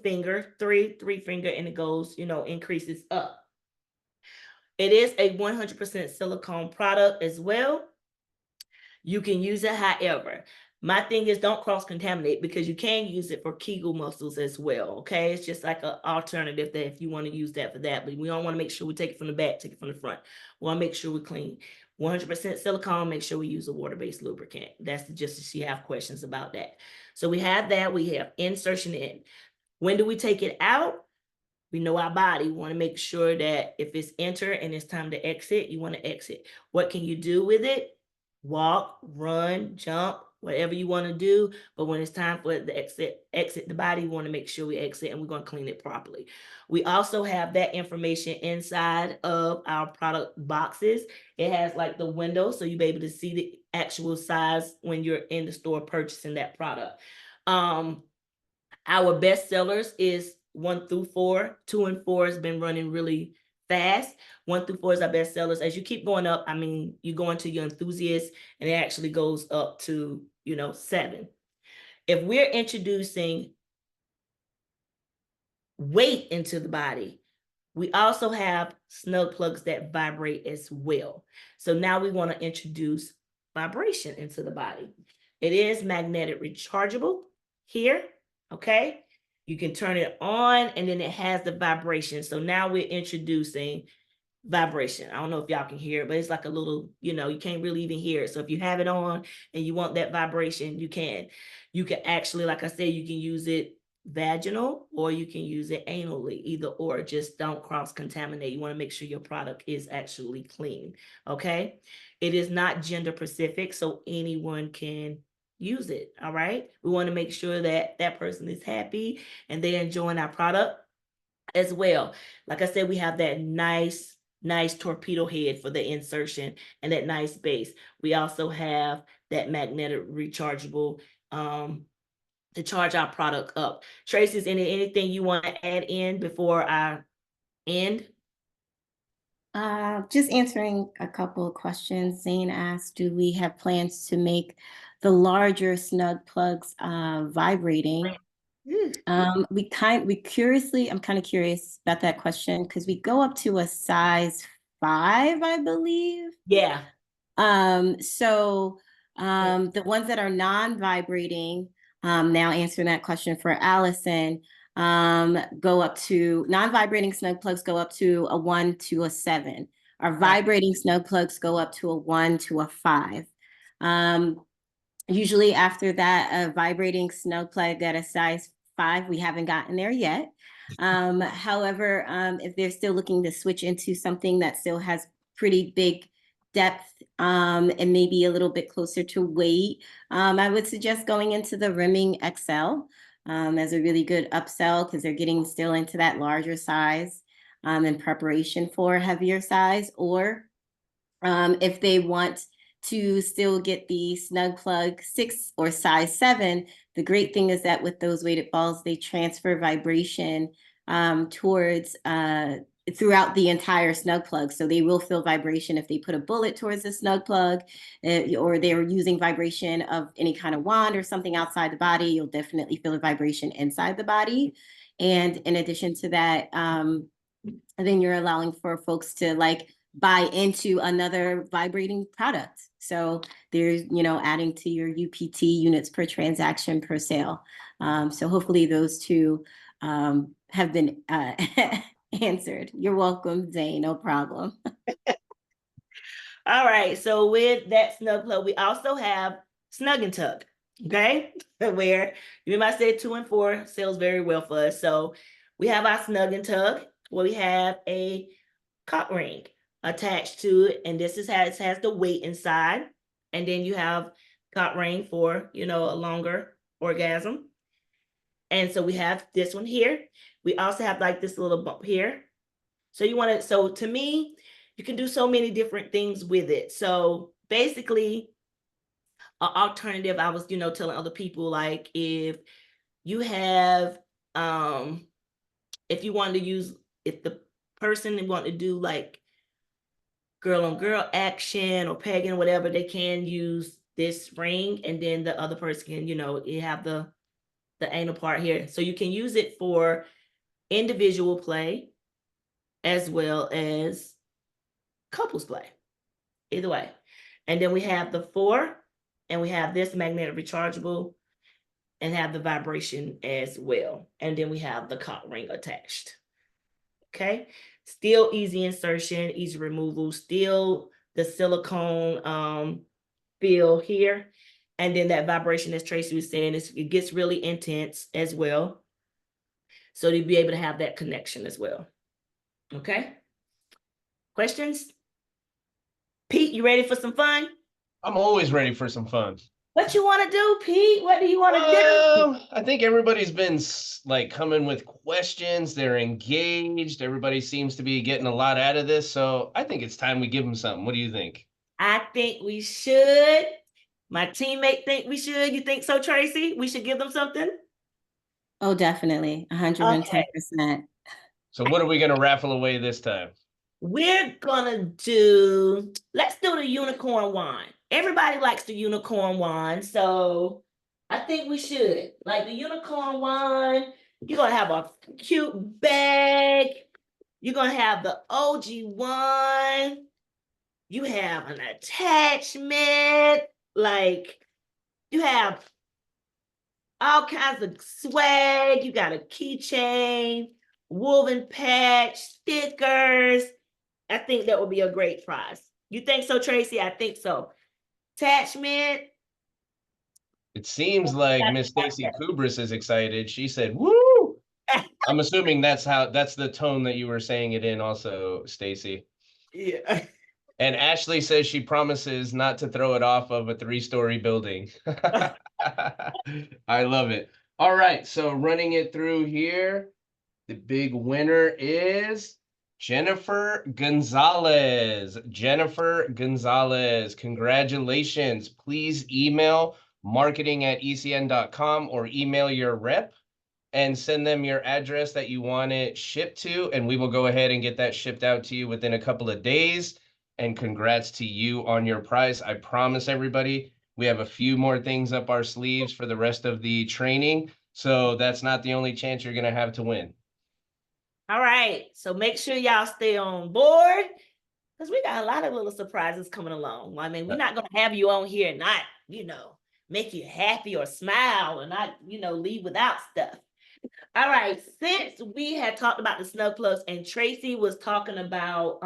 Speaker 2: finger, 3 finger, and it goes, you know, increases up. It is a 100% silicone product as well. You can use it however. My thing is don't cross-contaminate, because you can use it for Kegel muscles as well, okay? It's just like an alternative that if you want to use that for that, but we don't want to make sure we take it from the back, take it from the front. We want to make sure we're clean. 100% silicone, make sure we use a water-based lubricant. That's just if you have questions about that. So we have that, we have insertion in. When do we take it out? We know our body. We want to make sure that if it's enter and it's time to exit, you want to exit. What can you do with it? Walk, run, jump, whatever you want to do. But when it's time for the exit the body, we want to make sure we exit, and we're going to clean it properly. We also have that information inside of our product boxes. It has like the window, so you'll be able to see the actual size when you're in the store purchasing that product. Our best sellers is 1 through 4. 2 and 4 has been running really fast. 1 through 4 is our best sellers. As you keep going up, I mean, you go into your enthusiast, and it actually goes up to, you know, 7. If we're introducing weight into the body. We also have snug plugs that vibrate as well. So now we want to introduce vibration into the body. It is magnetic rechargeable here, okay? You can turn it on and then it has the vibration. So now we're introducing vibration. I don't know if y'all can hear it, but it's like a little, you can't really even hear it. So if you have it on and you want that vibration, you can. You can actually, like I said, you can use it vaginal or you can use it anally, either or. Just don't cross-contaminate. You want to make sure your product is actually clean, okay? It is not gender specific, so anyone can use it, all right? We want to make sure that that person is happy and they're enjoying our product as well. Like I said, we have that nice torpedo head for the insertion and that nice base. We also have that magnetic rechargeable to charge our product up. Tracy, is anything you want to add in before I end?
Speaker 5: Just answering a couple of questions. Zane asked, do we have plans to make the larger snug plugs vibrating? I'm kind of curious about that question because we go up to a size 5, I believe.
Speaker 2: Yeah.
Speaker 5: The ones that are non-vibrating, now answering that question for Allison, go up to non-vibrating snug plugs go up to a 1 to a 7. Our vibrating snug plugs go up to a 1 to a 5. Usually after that, a vibrating snug plug at a size 5, we haven't gotten there yet. However, if they're still looking to switch into something that still has pretty big depth and maybe a little bit closer to weight, I would suggest going into the Rimming XL as a really good upsell because they're getting still into that larger size in preparation for a heavier size. Or if they want to still get the snug plug 6 or size 7, the great thing is that with those weighted balls, they transfer vibration towards throughout the entire snug plug. So they will feel vibration if they put a bullet towards the snug plug or they're using vibration of any kind of wand or something outside the body, you'll definitely feel a vibration inside the body. And in addition to that, then you're allowing for folks to buy into another vibrating product. So there's, adding to your UPT, units per transaction per sale. So hopefully those two have been answered. You're welcome, Zane, no problem.
Speaker 2: All right, so with that snug plug, we also have Snug and Tug, okay? Where, remember I said 2 and 4 sells very well for us. So we have our Snug and Tug, where we have a cock ring attached to it, and this has the weight inside, and then you have cock ring for a longer orgasm. And so we have this one here. We also have this little bump here. So so to me, you can do so many different things with it. So basically, an alternative, I was telling other people, if you have if you wanted to use, if the person wanted to do girl on girl action or pegging, whatever, they can use this ring, and then the other person can, you have the anal part here. So you can use it for individual play as well as couples play, either way. And then we have the 4, and we have this magnetic rechargeable and have the vibration as well. And then we have the cock ring attached. Okay, still easy insertion, easy removal, still the silicone feel here. And then that vibration, as Tracy was saying, it gets really intense as well. So to be able to have that connection as well. Okay, questions? Pete, you ready for some fun?
Speaker 1: I'm always ready for some fun.
Speaker 2: What you want to do, Pete? What do you want to do?
Speaker 1: I think everybody's been coming with questions. They're engaged. Everybody seems to be getting a lot out of this. So I think it's time we give them something. What do you think?
Speaker 2: I think we should. My teammate think we should. You think so, Tracy? We should give them something?
Speaker 5: Oh, definitely. 110%.
Speaker 1: So what are we going to raffle away this time?
Speaker 2: We're gonna do, let's do the unicorn wand. Everybody likes the unicorn wand, so I think we should. The unicorn wand, You're gonna have a cute bag. You're gonna have the OG one. You have an attachment. Like, you have all kinds of swag. You got a keychain, woven patch, stickers. I think that would be a great prize. You think so, Tracy? I think so. Attachment.
Speaker 1: It seems like Miss Stacy Kubris is excited. She said, "Woo!" I'm assuming that's the tone that you were saying it in also, Stacy.
Speaker 2: Yeah.
Speaker 1: And Ashley says she promises not to throw it off of a 3-story building. I love it. All right, so running it through here, the big winner is Jennifer Gonzalez. Jennifer Gonzalez, congratulations. Please email marketing@ecn.com or email your rep and send them your address that you want it shipped to, and we will go ahead and get that shipped out to you within a couple of days. And congrats to you on your prize. I promise everybody, we have a few more things up our sleeves for the rest of the training. So that's not the only chance you're going to have to win.
Speaker 2: All right. So make sure y'all stay on board because we got a lot of little surprises coming along. I mean, we're not going to have you on here and not, make you happy or smile or not, leave without stuff. All right. Since we had talked about the snug plugs and Tracy was talking about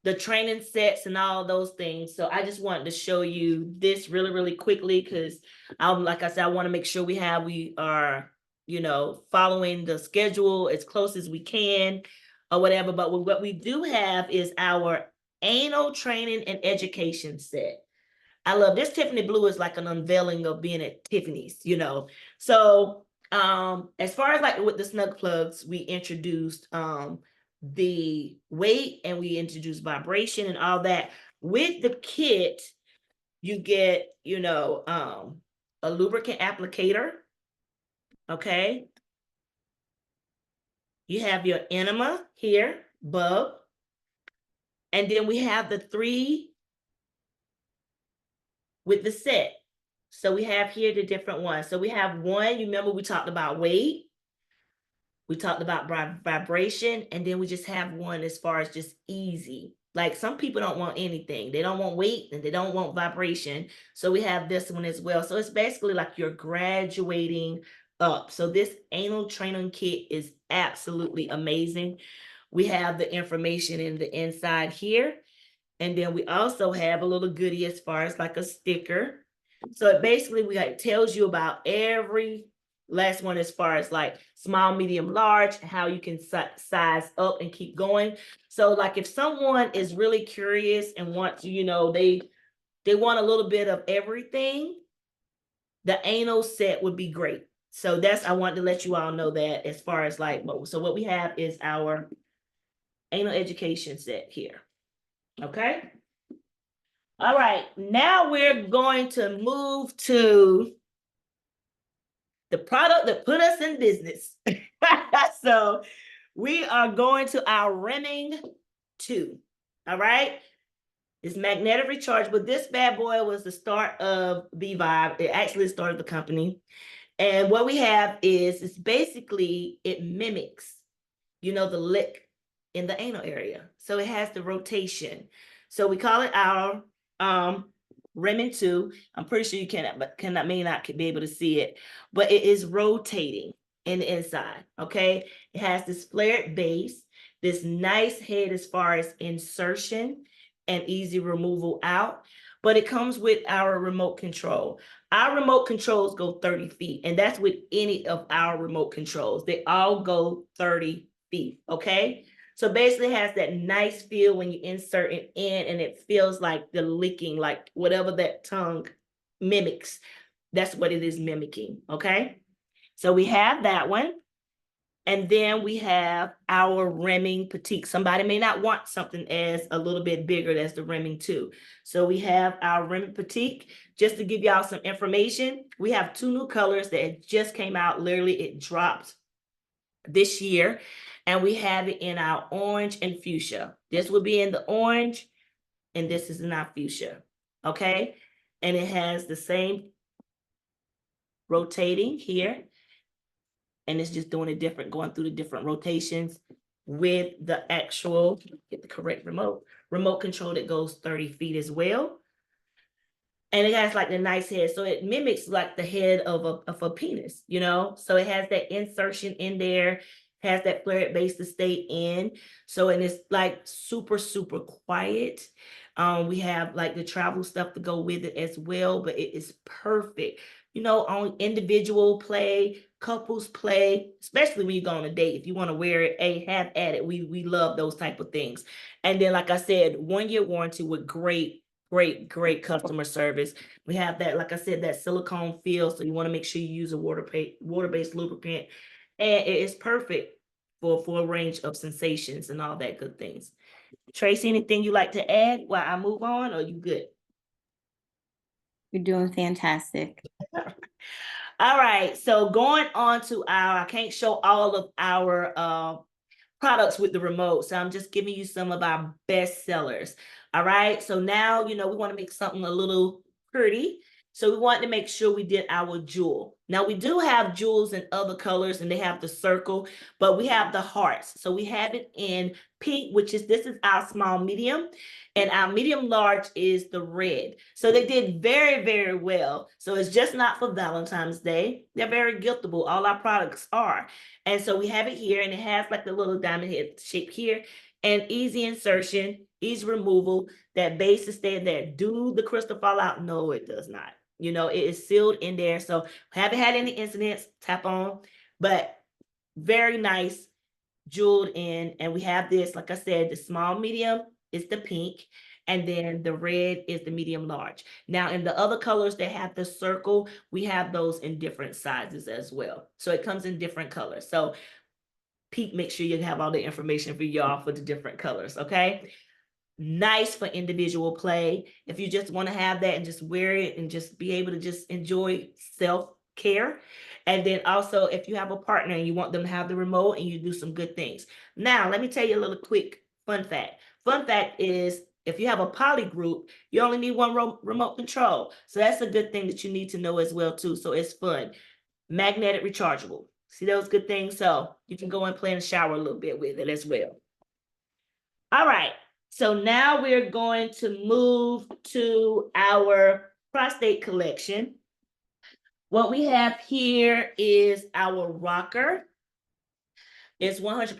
Speaker 2: the training sets and all those things. So I just wanted to show you this really, really quickly because like I said, I want to make sure we are, following the schedule as close as we can or whatever. But what we do have is our anal training and education set. I love this. Tiffany blue is like an unveiling of being at Tiffany's, So as far as like with the snug plugs, we introduced the weight and we introduced vibration and all that. With the kit, you get, a lubricant applicator. Okay. You have your enema here, bulb. And then we have the 3 with the set. So we have here the different ones. So we have one, you remember we talked about weight. We talked about vibration, and then we just have one as far as just easy. Like some people don't want anything. They don't want weight and they don't want vibration. So we have this one as well. So it's basically like you're graduating up. So this anal training kit is absolutely amazing. We have the information in the inside here. And then we also have a little goodie as far as like a sticker. So it basically tells you about every last one as far as like small, medium, large, how you can size up and keep going. So like if someone is really curious and wants, they want a little bit of everything, the anal set would be great. So I wanted to let you all know that as far as like, so what we have is our anal education set here. Okay. All right. Now we're going to move to the product that put us in business. So we are going to our Rimming 2. All right. It's magnetic rechargeable. This bad boy was the start of V-Vibe. It actually started the company. And what we have is it's basically, it mimics, the lick in the anal area. So it has the rotation. So we call it our Rimming 2. I'm pretty sure you may not be able to see it, but it is rotating in the inside. Okay. It has this flared base, this nice head as far as insertion and easy removal out, but it comes with our remote control. Our remote controls go 30 feet, and that's with any of our remote controls. They all go 30 feet. Okay. So basically it has that nice feel when you insert it in, and it feels like the licking, like whatever that tongue mimics, that's what it is mimicking. Okay. So we have that one. And then we have our Rimming Petite. Somebody may not want something as a little bit bigger as the Rimming 2. So we have our Rimming Petite. Just to give y'all some information, we have 2 new colors that just came out. Literally, it dropped this year. And we have it in our orange and fuchsia. This will be in the orange, and this is in our fuchsia. Okay. And it has the same rotating here. and it's just doing it different, going through the different rotations with the actual, get the correct remote control that goes 30 feet as well. And it has like the nice head, so it mimics like the head of a penis, you know? So it has that insertion in there, has that flared base to stay in. So, and it's like super, super quiet. We have like the travel stuff to go with it as well, but it is perfect, you know, on individual play, couples play, especially when you go on a date. If you want to wear it, have at it. We love those type of things. And then, like I said, 1-year warranty with great customer service. We have that, like I said, that silicone feel. So you want to make sure you use a water-based lubricant. And it is perfect for a range of sensations and all that good things. Tracy, anything you like to add while I move on, or you good?
Speaker 5: You're doing fantastic.
Speaker 2: All right, so going on to I can't show all of our products with the remote, so I'm just giving you some of our best sellers. All right, so now, you know, we want to make something a little pretty. So we wanted to make sure we did our jewel. Now we do have jewels in other colors, and they have the circle, but we have the hearts. So we have it in pink, which is, this is our small medium, and our medium large is the red. So they did very, very well. So it's just not for Valentine's Day. They're very giftable. All our products are. And so we have it here, and it has like the little diamond head shape here, and easy insertion, easy removal. That base is staying there. Do the crystal fall out? No, it does not. You know, it is sealed in there. So haven't had any incidents, tap on, but very nice, jeweled in. And we have this, like I said, the small medium is the pink, and then the red is the medium large. Now in the other colors that have the circle, we have those in different sizes as well. So it comes in different colors. So Pete, make sure you have all the information for y'all for the different colors, okay? Nice for individual play. If you just want to have that and just wear it and just be able to just enjoy self-care. And then also, if you have a partner and you want them to have the remote and you do some good things. Now, let me tell you a little quick fun fact. Fun fact is, if you have a poly group, you only need one remote control. So that's a good thing that you need to know as well too. So it's fun. Magnetic rechargeable. See those good things? So you can go and play in the shower a little bit with it as well. All right. So now we're going to move to our prostate collection. What we have here is our rocker. It's 100%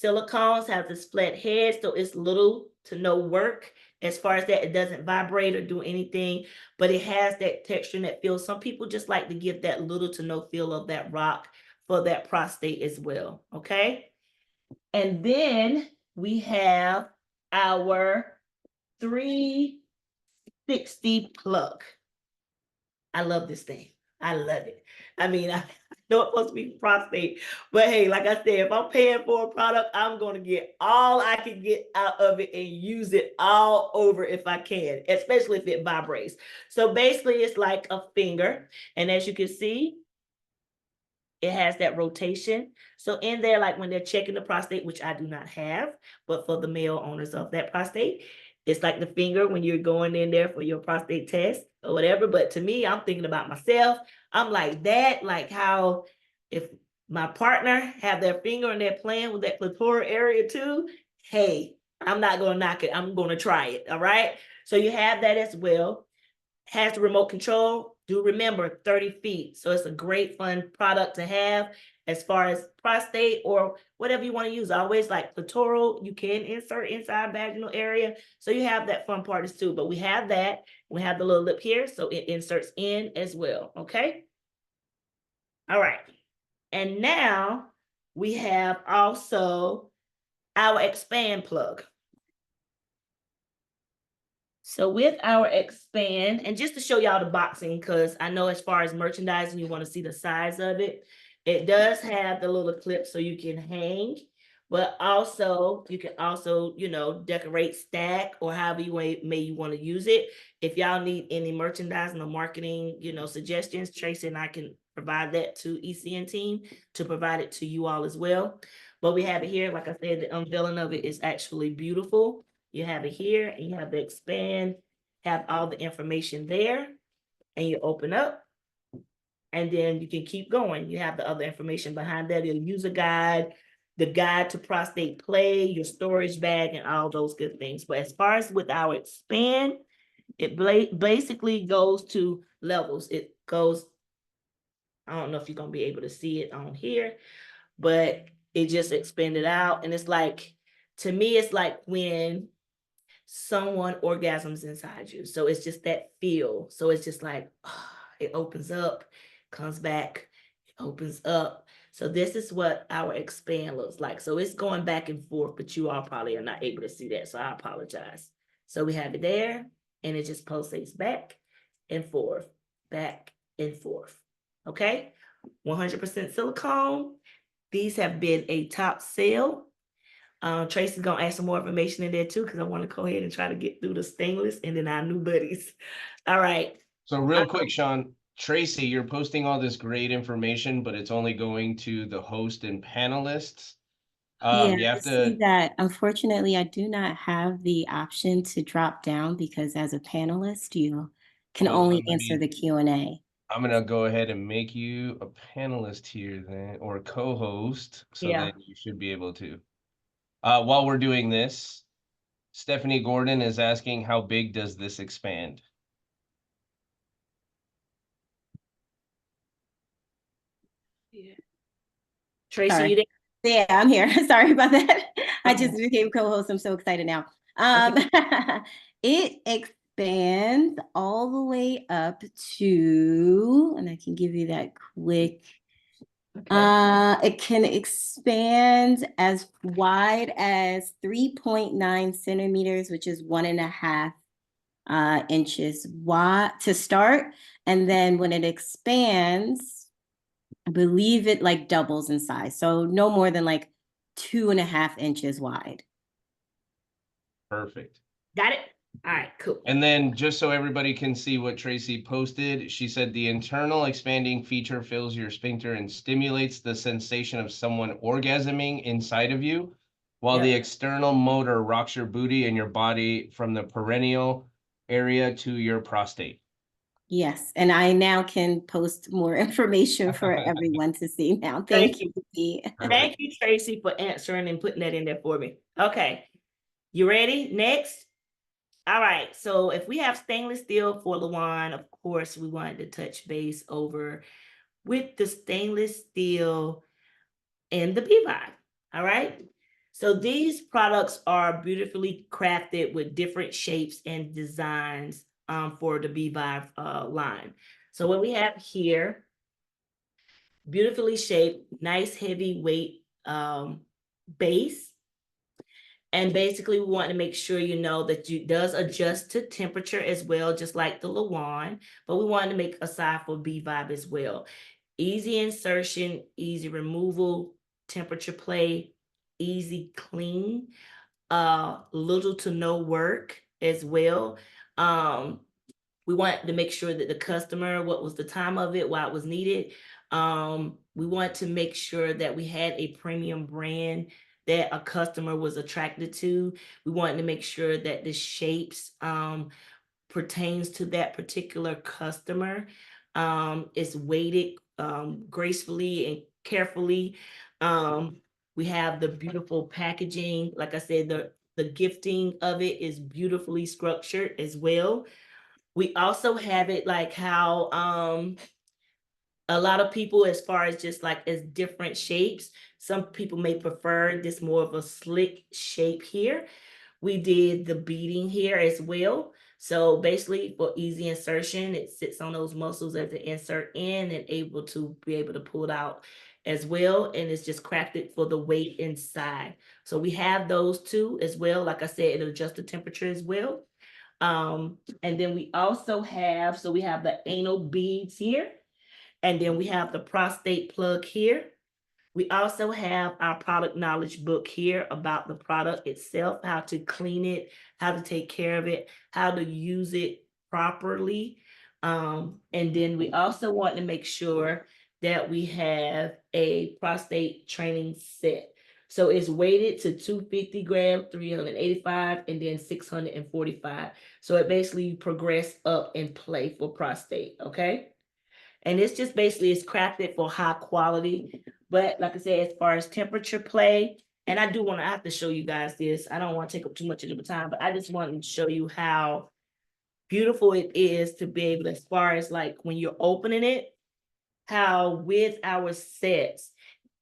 Speaker 2: silicones, has this flat head, so it's little to no work. As far as that, it doesn't vibrate or do anything, but it has that texture and that feel. Some people just like to give that little to no feel of that rock for that prostate as well, okay? And then we have our 360 plug. I love this thing. I love it. I mean, I know it's supposed to be prostate, but hey, like I said, if I'm paying for a product, I'm going to get all I can get out of it and use it all over if I can, especially if it vibrates. So basically, it's like a finger. And as you can see, it has that rotation. So in there, like when they're checking the prostate, which I do not have, but for the male owners of that prostate, it's like the finger when you're going in there for your prostate test or whatever. But to me, I'm thinking about myself. I'm like that, like how if my partner have their finger and they're playing with that clitoral area too, hey, I'm not going to knock it. I'm going to try it. All right. So you have that as well. Has the remote control. Do remember 30 feet. So it's a great fun product to have as far as prostate or whatever you want to use. Always like clitoral, you can insert inside vaginal area. So you have that fun part too. But we have that. We have the little lip here. So it inserts in as well. Okay. All right. And now we have also our expand plug. So with our expand, and just to show y'all the boxing, because I know as far as merchandising, you want to see the size of it. It does have the little clip so you can hang, but also you can also, you know, decorate, stack, or however you may you want to use it. If y'all need any merchandising or marketing, you know, suggestions, Tracy and I can provide that to ECN team to provide it to you all as well. But we have it here. Like I said, the unveiling of it is actually beautiful. You have it here, and you have the expand, have all the information there, and you open up, and then you can keep going. You have the other information behind that, your user guide, the guide to prostate play, your storage bag, and all those good things. But as far as with our expand, it basically goes to levels. It goes, I don't know if you're gonna be able to see it on here, but it just expanded out. And it's like, to me, it's like when someone orgasms inside you. So it's just that feel. So it's just like, it opens up, comes back, it opens up. So this is what our expand looks like. So it's going back and forth, but you all probably are not able to see that. So I apologize. So we have it there, and it just pulsates back and forth, back and forth. Okay, 100% silicone. These have been a top sale. Tracy's gonna add some more information in there too, because I want to go ahead and try to get through the stainless and then our new buddies. All right.
Speaker 1: So real quick, Sean, Tracy, you're posting all this great information, but it's only going to the host and panelists.
Speaker 5: Yeah,
Speaker 1: You
Speaker 5: I
Speaker 1: have
Speaker 5: see
Speaker 1: to.
Speaker 5: that. Unfortunately, I do not have the option to drop down because as a panelist, you can
Speaker 1: Well,
Speaker 5: only answer the Q&A.
Speaker 1: I'm gonna go ahead and make you a panelist here then, or co-host, so
Speaker 2: Yeah.
Speaker 1: then you should be able to. While we're doing this, Stephanie Gordon is asking, how big does this expand?
Speaker 2: Tracy,
Speaker 5: Sorry.
Speaker 2: you there?
Speaker 5: Yeah, I'm here. Sorry about that. I just became co-host. I'm so excited now. It expands all the way up to, and I can give you that quick. It can expand as wide as 3.9 centimeters, which is 1.5 inches wide to start. And then when it expands, I believe it like doubles in size. So no more than like 2.5 inches wide.
Speaker 1: Perfect.
Speaker 2: Got it? All right, cool.
Speaker 1: And then just so everybody can see what Tracy posted, she said the internal expanding feature fills your sphincter and stimulates the sensation of someone orgasming inside of you, while the external motor rocks your booty and your body from the perineal area to your prostate.
Speaker 5: Yes, and I now can post more information for everyone to see now. Thank you.
Speaker 2: Thank you, Tracy, for answering and putting that in there for me. Okay, you ready? Next. All right, so if we have stainless steel for LeWand, of course, we wanted to touch base over with the stainless steel and the Beehive. All right, so these products are beautifully crafted with different shapes and designs for the Beehive line. So what we have here, beautifully shaped, nice heavyweight base. And basically, we want to make sure you know that it does adjust to temperature as well, just like the LeWand, but we wanted to make a side for Beehive as well. Easy insertion, easy removal, temperature play, easy clean, little to no work as well. We want to make sure that the customer, what was the time of it, why it was needed. We want to make sure that we had a premium brand that a customer was attracted to. We wanted to make sure that the shapes pertains to that particular customer. It's weighted gracefully and carefully. We have the beautiful packaging. Like I said, the gifting of it is beautifully structured as well. We also have it like how a lot of people, as far as just like as different shapes, some people may prefer this more of a slick shape here. We did the beading here as well. So basically for easy insertion, it sits on those muscles as the insert in and able to pull it out as well. And it's just crafted for the weight inside. So we have those two as well. Like I said, it'll adjust the temperature as well. And then we also have, so we have the anal beads here. And then we have the prostate plug here. We also have our product knowledge book here about the product itself, how to clean it, how to take care of it, how to use it properly. And then we also want to make sure that we have a prostate training set. So it's weighted to 250 grams, 385, and then 645. So it basically progress up and play for prostate, okay? And it's just basically, it's crafted for high quality. But like I said, as far as temperature play, and I do want to have to show you guys this. I don't want to take up too much of your time, but I just want to show you how beautiful it is to be able to, as far as like when you're opening it, how with our sets,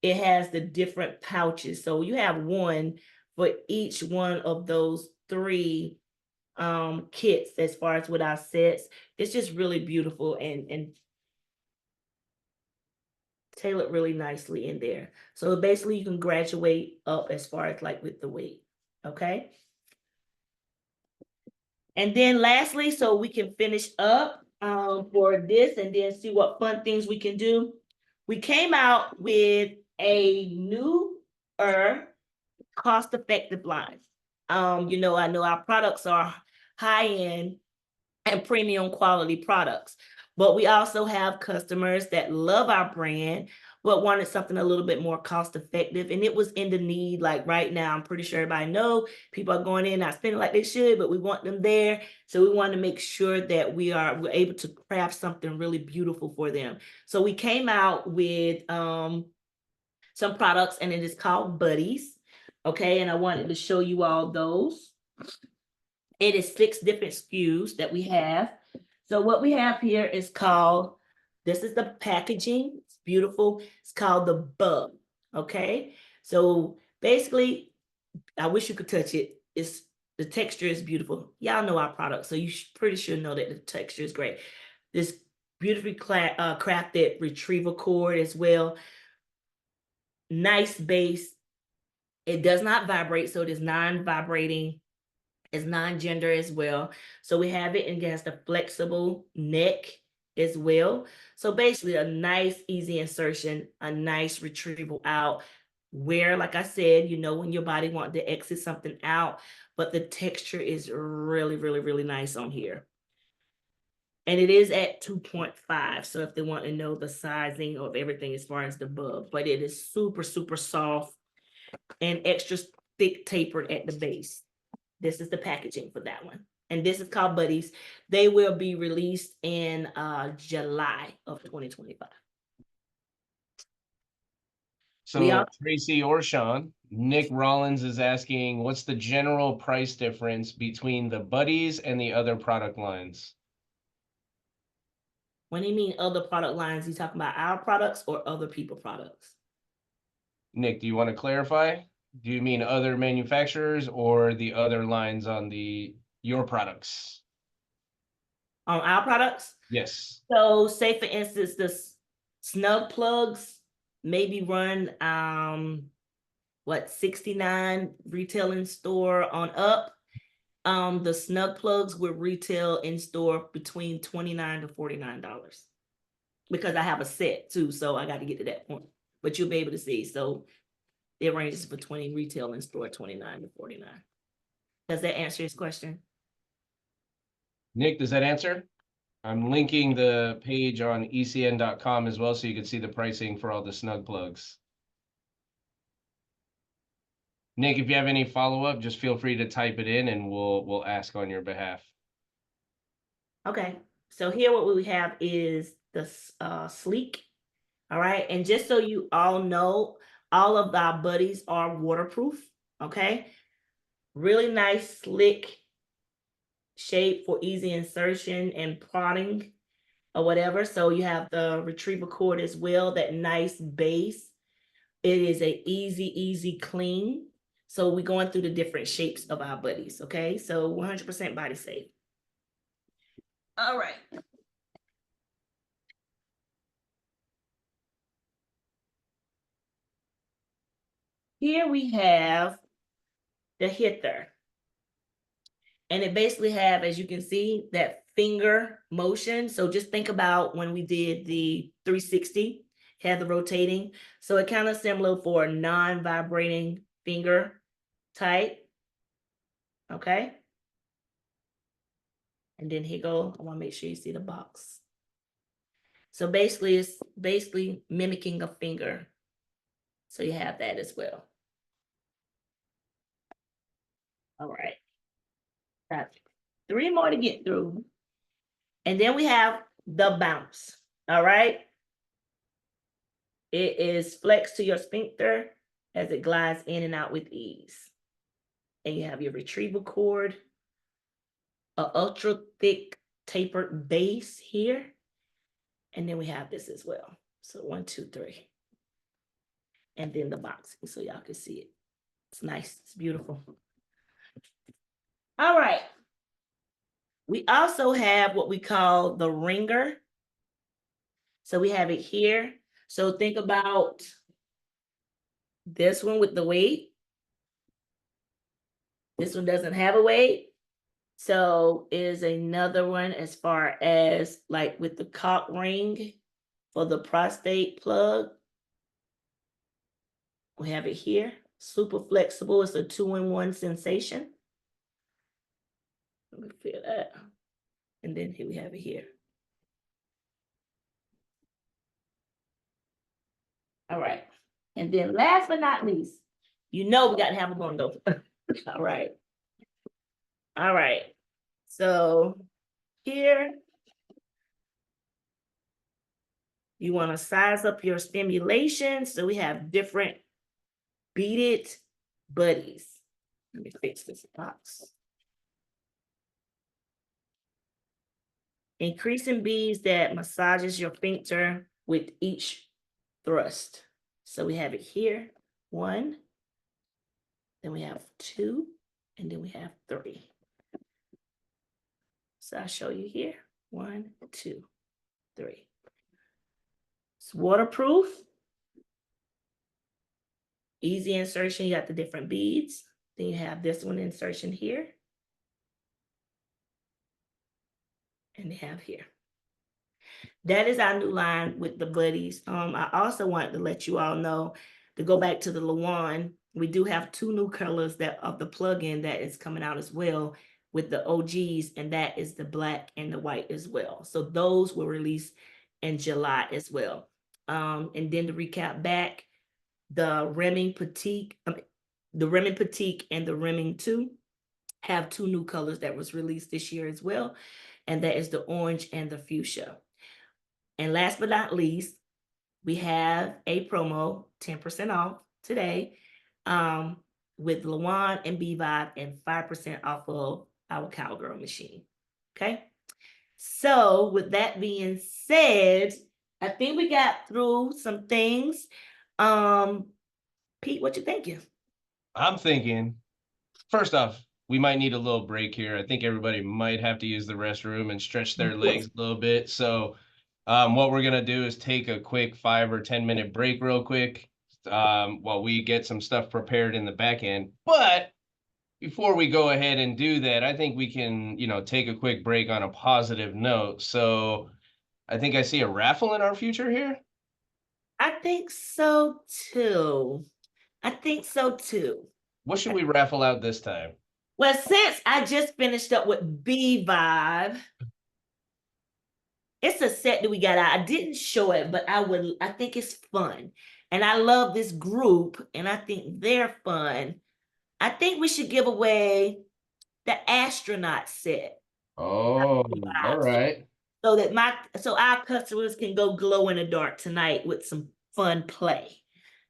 Speaker 2: it has the different pouches. So you have one for each one of those 3 kits as far as with our sets. It's just really beautiful and tailored really nicely in there. So basically you can graduate up as far as like with the weight. Okay. And then lastly, so we can finish up for this and then see what fun things we can do. We came out with a newer cost-effective line. You know, I know our products are high-end and premium quality products, but we also have customers that love our brand, but wanted something a little bit more cost-effective. And it was in the need, like right now, I'm pretty sure everybody know people are going in, not spending like they should, but we want them there. So we want to make sure that we're able to craft something really beautiful for them. So we came out with some products, and it is called Buddies. Okay, and I wanted to show you all those. It is 6 different SKUs that we have. So what we have here is called, this is the packaging. It's beautiful. It's called the Bug. Okay, so basically, I wish you could touch it. It's, the texture is beautiful. Y'all know our product, so you pretty sure know that the texture is great. This beautifully crafted retrieval cord as well. Nice base. It does not vibrate, so it is non-vibrating. It's non-gender as well. So we have it, and it has the flexible neck as well. So basically a nice, easy insertion, a nice retrieval out where, like I said, you know, when your body wants to exit something out, but the texture is really, really, really nice on here. And it is at 2.5. So if they want to know the sizing of everything as far as the Bug, but it is super, super soft and extra thick tapered at the base. This is the packaging for that one. And this is called Buddies. They will be released in July of 2025.
Speaker 1: So Tracy or Sean, Nick Rollins is asking, what's the general price difference between the Buddies and the other product lines?
Speaker 2: When you mean other product lines, you talking about our products or other people products?
Speaker 1: Nick, do you want to clarify? Do you mean other manufacturers or the other lines on your products?
Speaker 2: On our products?
Speaker 1: Yes.
Speaker 2: So say for instance, the snug plugs maybe run what, 69 retail in store on up. The snug plugs will retail in store between $29 to $49 because I have a set too, so I got to get to that point. But you'll be able to see. So it ranges between retail and store, 29 to 49. Does that answer his question?
Speaker 1: Nick, does that answer? I'm linking the page on ECN.com as well, so you can see the pricing for all the snug plugs. Nick, if you have any follow-up, just feel free to type it in and we'll ask on your behalf.
Speaker 2: Okay, so here what we have is the Sleek. All right, and just so you all know, all of our Buddies are waterproof. Okay, really nice, slick shape for easy insertion and prodding or whatever. So you have the retrieval cord as well, that nice base. It is a easy clean. So we're going through the different shapes of our Buddies. Okay, so 100% body safe. All right. Here we have the Hither. And it basically have, as you can see, that finger motion. So just think about when we did the 360, had the rotating. So it kind of similar for a non-vibrating finger type. Okay. And then here go, I want to make sure you see the box. So basically it's basically mimicking a finger. So you have that as well. All right. Got 3 more to get through. And then we have the Bounce. All right. It is flexed to your sphincter as it glides in and out with ease. And you have your retrieval cord, an ultra thick tapered base here. And then we have this as well. So 1, 2, 3. And then the boxing so y'all can see it. It's nice. It's beautiful. All right. We also have what we call the ringer. So we have it here. So think about this one with the weight. This one doesn't have a weight. So is another one as far as like with the cock ring for the prostate plug. We have it here. Super flexible. It's a 2-in-1 sensation. Let me feel that. And then here we have it here. All right. And then last but not least, you know we got to have a bundle. All right. All right. So here, you want to size up your stimulation. So we have different beaded buddies. Let me fix this box. Increasing beads that massages your sphincter with each thrust. So we have it here, 1, then we have 2, and then we have 3. So I'll show you here, 1, 2, 3. It's waterproof. Easy insertion, you got the different beads. Then you have this one insertion here. And they have here. That is our new line with the buddies. I also wanted to let you all know to go back to the LeWand. We do have 2 new colors that of the plug-in that is coming out as well with the OGs, and that is the black and the white as well. So those will release in July as well. And then to recap back, the Rimming Petite, the Rimming Petite and the Rimming 2 have 2 new colors that was released this year as well. And that is the orange and the fuchsia. And last but not least, we have a promo, 10% off today, with LeWand and B-Vibe and 5% off of our Cowgirl machine. Okay. So with that being said, I think we got through some things. Pete, what you thinking?
Speaker 1: I'm thinking, first off, we might need a little break here. I think everybody might have to use the restroom and stretch their legs a little bit. So what we're going to do is take a quick 5 or 10 minute break real quick while we get some stuff prepared in the back end. But before we go ahead and do that, I think we can, take a quick break on a positive note. So I think I see a raffle in our future here.
Speaker 2: I think so too.
Speaker 1: What should we raffle out this time?
Speaker 2: Well, since I just finished up with B-Vibe, it's a set that we got out. I didn't show it, but I think it's fun. And I love this group, and I think they're fun. I think we should give away the astronaut set.
Speaker 1: Oh, all right.
Speaker 2: So our customers can go glow in the dark tonight with some fun play.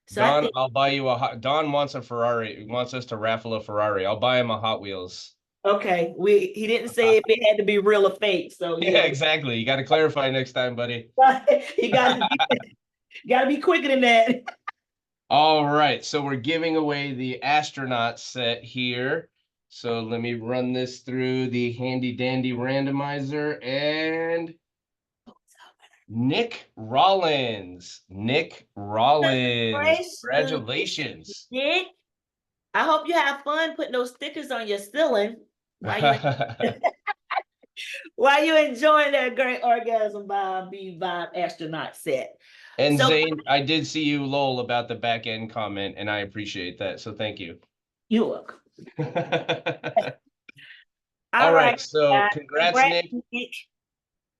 Speaker 2: So
Speaker 1: Don, I'll buy you Don wants a Ferrari. He wants us to raffle a Ferrari. I'll buy him a Hot Wheels.
Speaker 2: Okay, he didn't say if it had to be real or fake. So
Speaker 1: yeah, exactly. You got to clarify next time, buddy.
Speaker 2: You got to be quicker than that.
Speaker 1: All right, so we're giving away the astronaut set here. So let me run this through the handy dandy randomizer, and Nick Rollins. Congratulations.
Speaker 2: Nick, I hope you have fun putting those stickers on your ceiling while you enjoying that great orgasm by B-Vibe astronaut set.
Speaker 1: And so, Zane, I did see you lol about the back end comment, and I appreciate that. So thank you.
Speaker 2: You're welcome.
Speaker 1: All right. So congrats, Nick.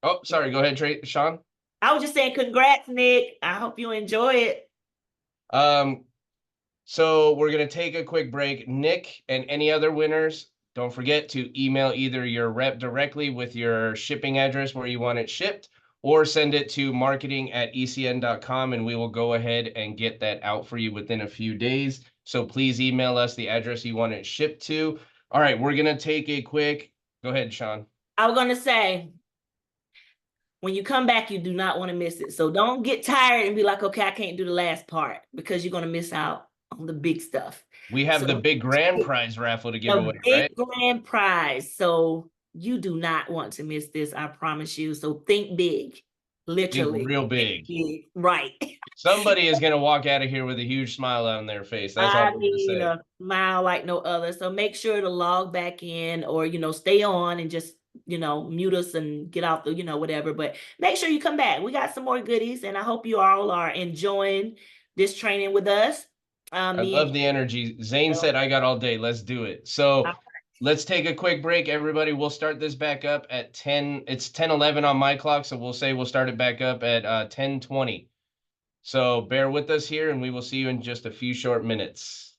Speaker 1: Oh, sorry. Go ahead, Sean.
Speaker 2: I was just saying, congrats, Nick. I hope you enjoy it.
Speaker 1: So we're going to take a quick break. Nick and any other winners, don't forget to email either your rep directly with your shipping address where you want it shipped, or send it to marketing@ecn.com and we will go ahead and get that out for you within a few days. So please email us the address you want it shipped to. All right, we're going to take a quick, go ahead, Sean.
Speaker 2: I was gonna say, when you come back, you do not want to miss it. So don't get tired and be like, okay, I can't do the last part, because you're gonna miss out on the big stuff.
Speaker 1: We have the
Speaker 2: So
Speaker 1: big grand prize raffle to give
Speaker 2: the
Speaker 1: away,
Speaker 2: big
Speaker 1: right?
Speaker 2: grand prize. So you do not want to miss this, I promise you. So think big,
Speaker 1: Think
Speaker 2: literally.
Speaker 1: real big.
Speaker 2: Right.
Speaker 1: Somebody is going to walk out of here with a huge smile on their face. That's all
Speaker 2: I
Speaker 1: I'm going to
Speaker 2: mean,
Speaker 1: say.
Speaker 2: a smile like no other. So make sure to log back in, or, stay on and just, mute us and get out the, whatever. But make sure you come back. We got some more goodies, and I hope you all are enjoying this training with us.
Speaker 1: I
Speaker 2: Me
Speaker 1: love
Speaker 2: and
Speaker 1: the energy. Zane said, I got all day. Let's do it. So let's take a quick break, everybody. We'll start this back up at 10. It's 10:11 on my clock, so we'll start it back up at 10:20. So bear with us here, and we will see you in just a few short minutes.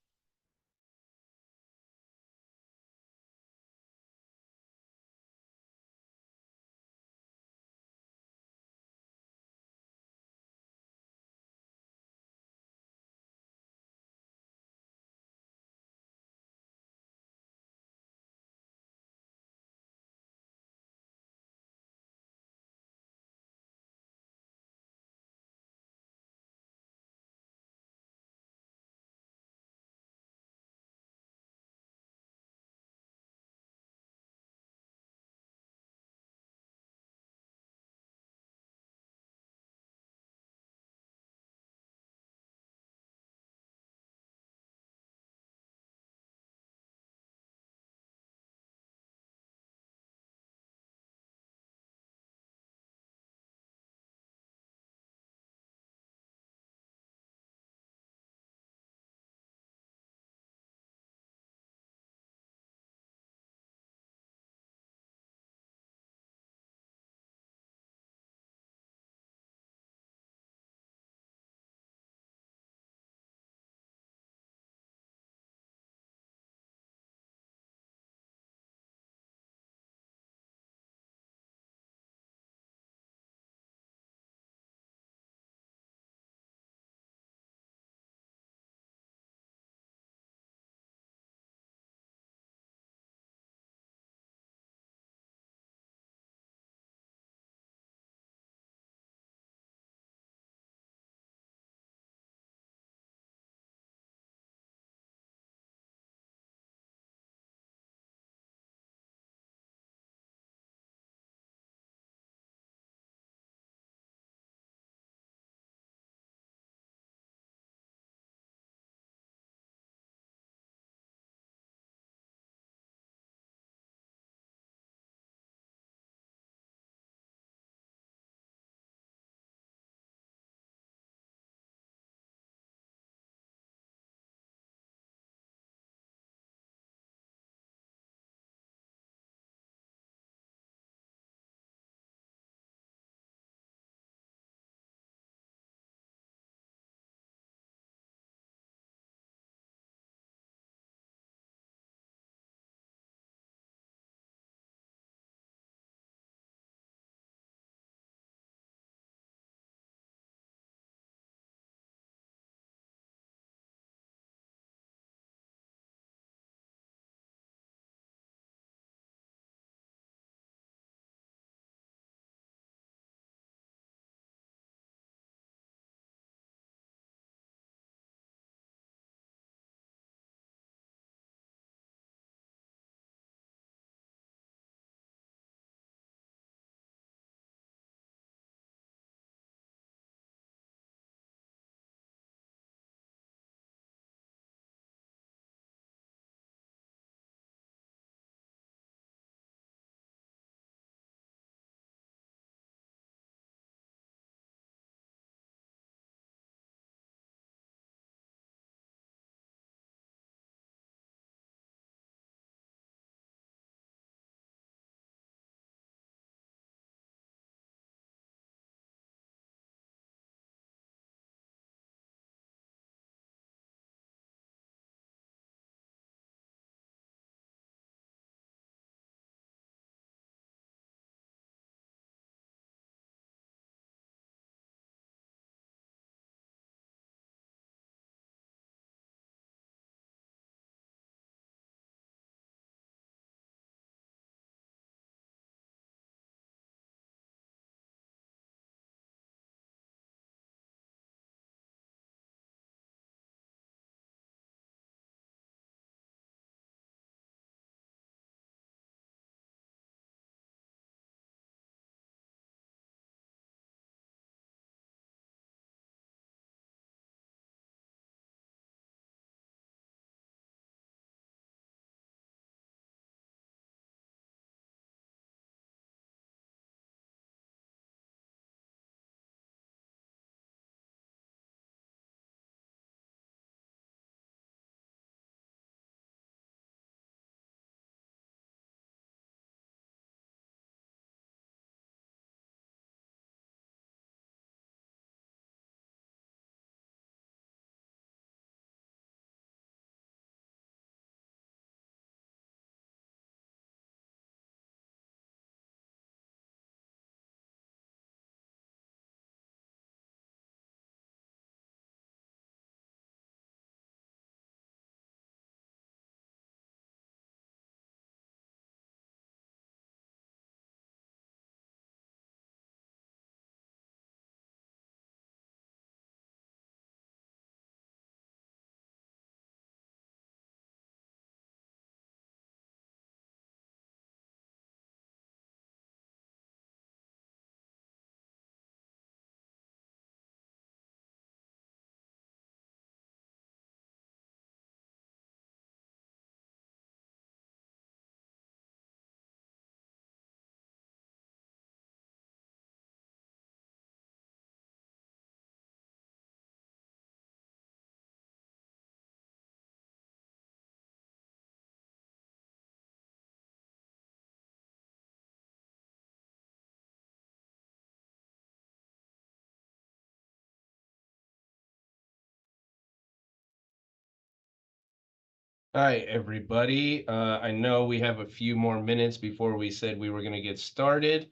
Speaker 1: Hi, everybody. I know we have a few more minutes before we said we were going to get started.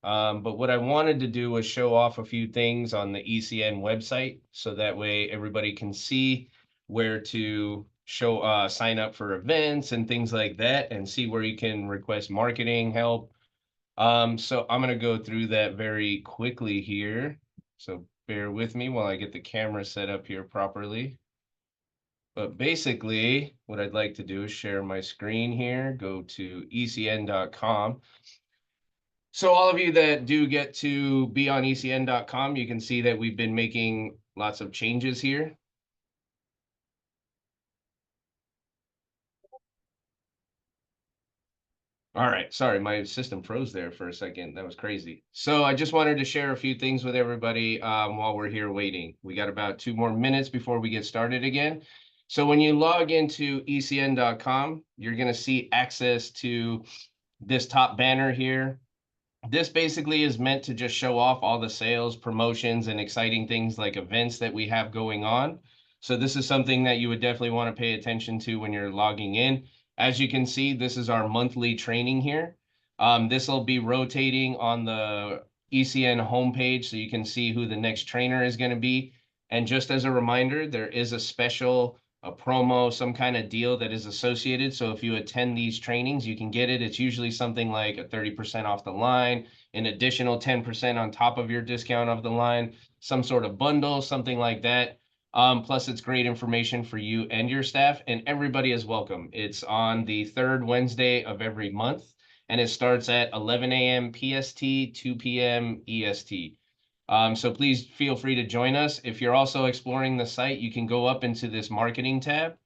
Speaker 1: But what I wanted to do was show off a few things on the ECN website so that way everybody can see where to sign up for events and things like that and see where you can request marketing help. So I'm going to go through that very quickly here. So bear with me while I get the camera set up here properly. But basically, what I'd like to do is share my screen here, go to ECN.com. So all of you that do get to be on ECN.com, you can see that we've been making lots of changes here. All right, sorry, my system froze there for a second. That was crazy. So I just wanted to share a few things with everybody while we're here waiting. We got about 2 more minutes before we get started again. So when you log into ECN.com, you're going to see access to this top banner here. This basically is meant to just show off all the sales, promotions, and exciting things like events that we have going on. So this is something that you would definitely want to pay attention to when you're logging in. As you can see, this is our monthly training here. This will be rotating on the ECN homepage so you can see who the next trainer is going to be. And just as a reminder, there is a promo, some kind of deal that is associated. So if you attend these trainings, you can get it. It's usually something like a 30% off the line, an additional 10% on top of your discount of the line, some sort of bundle, something like that. Plus, it's great information for you and your staff, and everybody is welcome. It's on the third Wednesday of every month, and it starts at 11 a.m. PST, 2 p.m. EST. So please feel free to join us. If you're also exploring the site, you can go up into this marketing tab.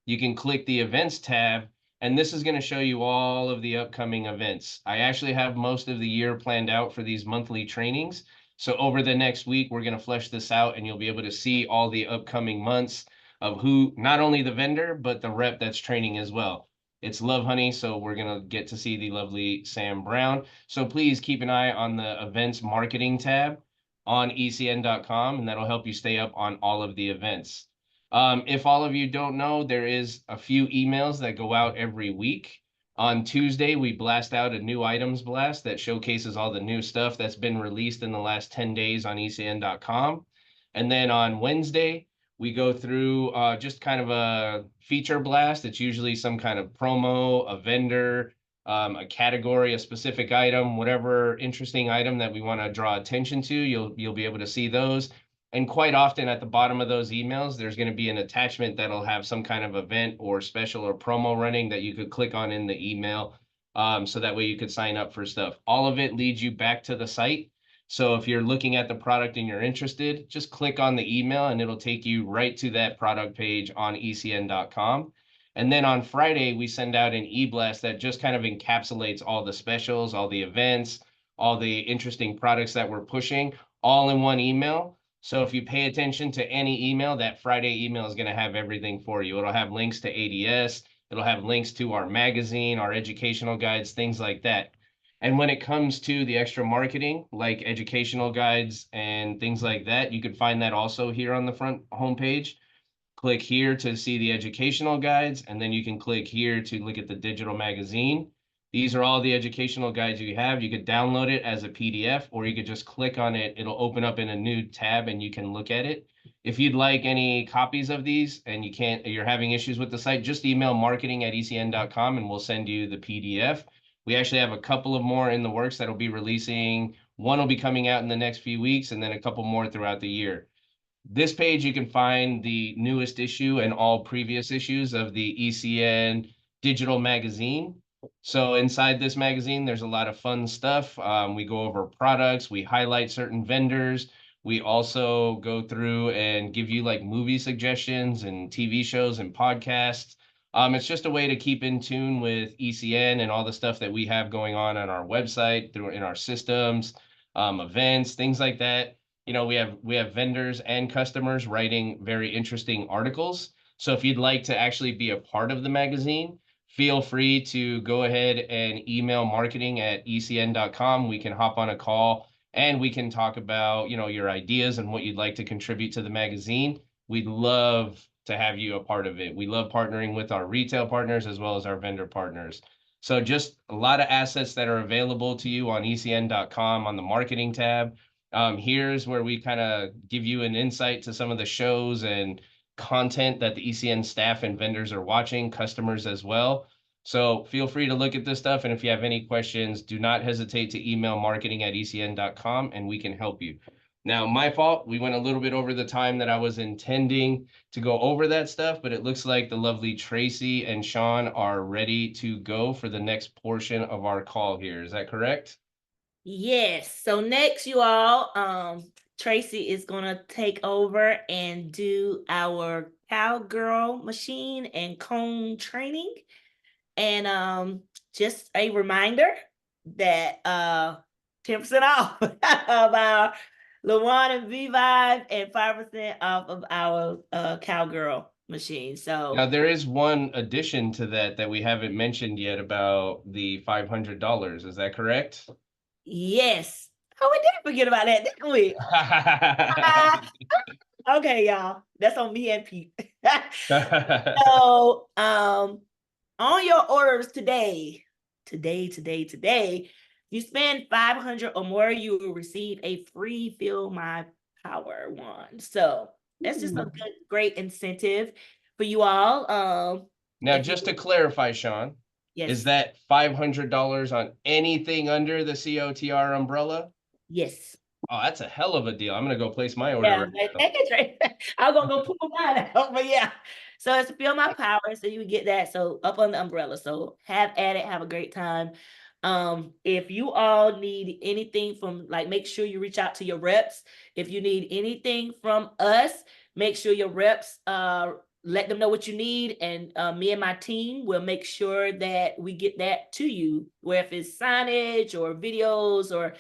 Speaker 1: You can click the events tab, and this is going to show you all of the upcoming events. I actually have most of the year planned out for these monthly trainings. So over the next week, we're going to flesh this out and you'll be able to see all the upcoming months of who, not only the vendor, but the rep that's training as well. It's Love Honey, so we're going to get to see the lovely Sam Brown. So please keep an eye on the events marketing tab on ECN.com, and that'll help you stay up on all of the events. If all of you don't know, there is a few emails that go out every week. On Tuesday, we blast out a new items blast that showcases all the new stuff that's been released in the last 10 days on ECN.com. And then on Wednesday, we go through just kind of a feature blast. It's usually some kind of promo, a vendor, a category, a specific item, whatever interesting item that we want to draw attention to, you'll be able to see those. And quite often at the bottom of those emails, there's going to be an attachment that'll have some kind of event or special or promo running that you could click on in the email. So that way you could sign up for stuff. All of it leads you back to the site. So if you're looking at the product and you're interested, just click on the email and it'll take you right to that product page on ECN.com. And then on Friday, we send out an e-blast that just kind of encapsulates all the specials, all the events, all the interesting products that we're pushing, all in one email. So if you pay attention to any email, that Friday email is going to have everything for you. It'll have links to ADS. It'll have links to our magazine, our educational guides, things like that. And when it comes to the extra marketing, like educational guides and things like that, you can find that also here on the front homepage. Click here to see the educational guides, and then you can click here to look at the digital magazine. These are all the educational guides you have. You could download it as a PDF, or you could just click on it. It'll open up in a new tab and you can look at it. If you'd like any copies of these and you're having issues with the site, just email marketing@ecn.com and we'll send you the PDF. We actually have a couple of more in the works that'll be releasing. One will be coming out in the next few weeks, and then a couple more throughout the year. This page, you can find the newest issue and all previous issues of the ECN digital magazine. So inside this magazine, there's a lot of fun stuff. We go over products, we highlight certain vendors. We also go through and give you like movie suggestions and TV shows and podcasts. It's just a way to keep in tune with ECN and all the stuff that we have going on our website, in our systems, events, things like that. You know, we have vendors and customers writing very interesting articles. So if you'd like to actually be a part of the magazine, feel free to go ahead and email marketing@ecn.com. We can hop on a call and we can talk about, your ideas and what you'd like to contribute to the magazine. We'd love to have you a part of it. We love partnering with our retail partners as well as our vendor partners. So just a lot of assets that are available to you on ECN.com on the marketing tab. Here's where we kind of give you an insight to some of the shows and content that the ECN staff and vendors are watching, customers as well. So feel free to look at this stuff. And if you have any questions, do not hesitate to email marketing@ecn.com and we can help you. Now, my fault, we went a little bit over the time that I was intending to go over that stuff, but it looks like the lovely Tracy and Sean are ready to go for the next portion of our call here. Is that correct?
Speaker 2: Yes. So next, you all, Tracy is gonna take over and do our cowgirl machine and cone training. And just a reminder that 10% off of our LeWand and Vive and 5% off of our cowgirl machine. So
Speaker 1: now there is one addition to that we haven't mentioned yet about the $500. Is that correct?
Speaker 2: yes. Oh, we didn't forget about that, didn't we? Okay, y'all. That's on me and Pete. So on your orders today, you spend 500 or more, you will receive a free Feel My Power wand. So that's just a good, great incentive for you all.
Speaker 1: Now, just to clarify, Sean,
Speaker 2: Yes.
Speaker 1: is that $500 on anything under the COTR umbrella?
Speaker 2: Yes.
Speaker 1: Oh, that's a hell of a deal. I'm gonna go place my order.
Speaker 2: Yeah,
Speaker 1: right now.
Speaker 2: thank you, Trey. I'm gonna go pull mine out, but yeah. So it's Feel My Power, so you would get that. So up on the umbrella. So have at it, have a great time. If you all need anything from, like, make sure you reach out to your reps. If you need anything from us, make sure your reps let them know what you need, and me and my team will make sure that we get that to you. Where if it's signage or videos or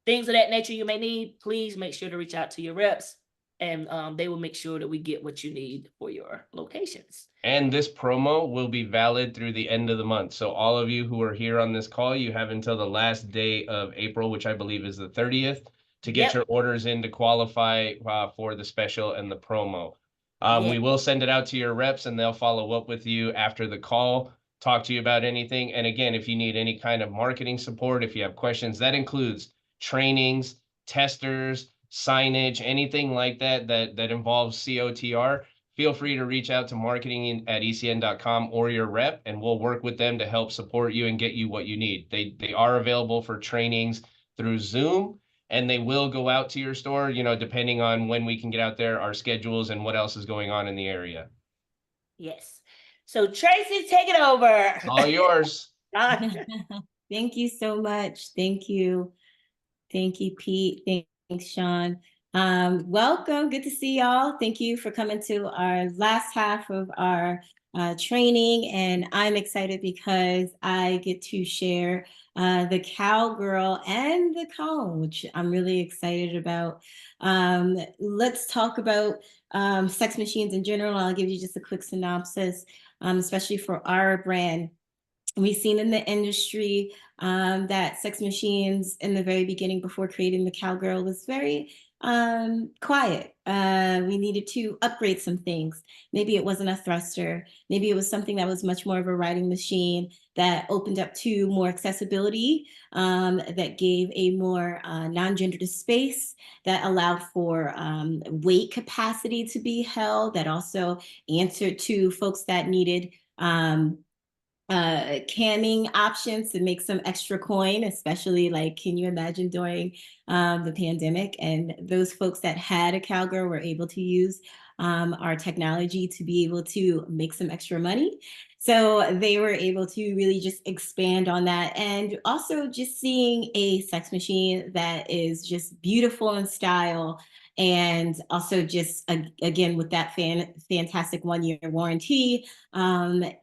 Speaker 2: things of that nature you may need, please make sure to reach out to your reps, and they will make sure that we get what you need for your locations.
Speaker 1: And this promo will be valid through the end of the month. So all of you who are here on this call, you have until the last day of April, which I believe is the 30th, to get your orders in to qualify for the special and the promo. We will send it out to your reps and they'll follow up with you after the call, talk to you about anything. And again, if you need any kind of marketing support, if you have questions, that includes trainings, testers, signage, anything like that involves COTR, feel free to reach out to marketing@ecn.com or your rep, and we'll work with them to help support you and get you what you need. They are available for trainings through Zoom, and they will go out to your store, depending on when we can get out there, our schedules, and what else is going on in the area.
Speaker 2: Yes. So Tracy, take it over.
Speaker 1: All yours.
Speaker 5: Thank you so much. Thank you. Thank you, Pete. Thanks, Sean. Welcome. Good to see y'all. Thank you for coming to our last half of our training. And I'm excited because I get to share the cowgirl and the cone, which I'm really excited about. Let's talk about sex machines in general. I'll give you just a quick synopsis, especially for our brand. We've seen in the industry that sex machines in the very beginning, before creating the cowgirl, was very quiet. We needed to upgrade some things. Maybe it wasn't a thruster. Maybe it was something that was much more of a riding machine that opened up to more accessibility, that gave a more non-gendered space, that allowed for weight capacity to be held, that also answered to folks that needed camming options to make some extra coin, especially, like, can you imagine during the pandemic? And those folks that had a cowgirl were able to use our technology to be able to make some extra money. So they were able to really just expand on that. And also just seeing a sex machine that is just beautiful in style, and also just, again, with that fantastic 1-year warranty,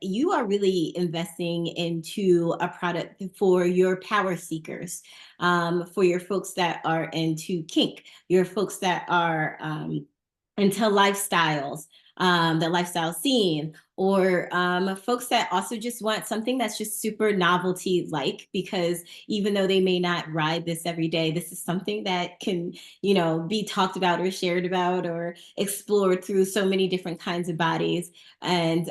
Speaker 5: you are really investing into a product for your power seekers, for your folks that are into kink, your folks that are into lifestyles, the lifestyle scene, or folks that also just want something that's just super novelty like, because even though they may not ride this every day, this is something that can, you know, be talked about or shared about or explored through so many different kinds of bodies, and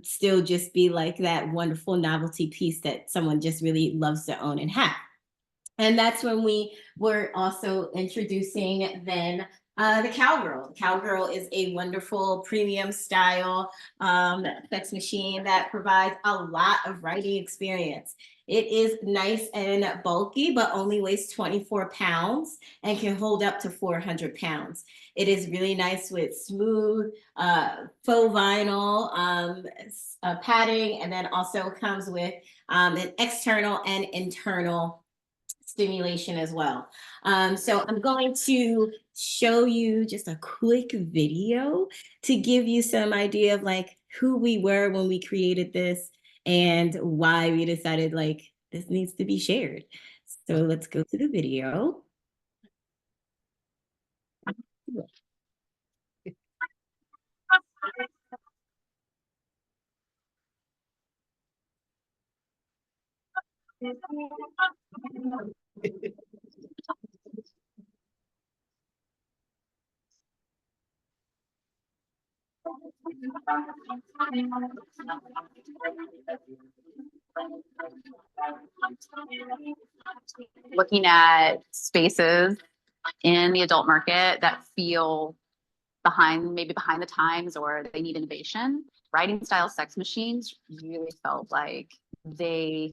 Speaker 5: still just be like that wonderful novelty piece that someone just really loves to own and have. And that's when we were also introducing then the Cowgirl. The Cowgirl is a wonderful premium style sex machine that provides a lot of writing experience. It is nice and bulky, but only weighs 24 pounds and can hold up to 400 pounds. It is really nice with smooth faux vinyl padding, and then also comes with an external and internal stimulation as well. So I'm going to show you just a quick video to give you some idea of like who we were when we created this and why we decided like this needs to be shared. So let's go to the video.
Speaker 6: Looking at spaces in the adult market that feel maybe behind the times, or they need innovation. Writing style sex machines really felt like they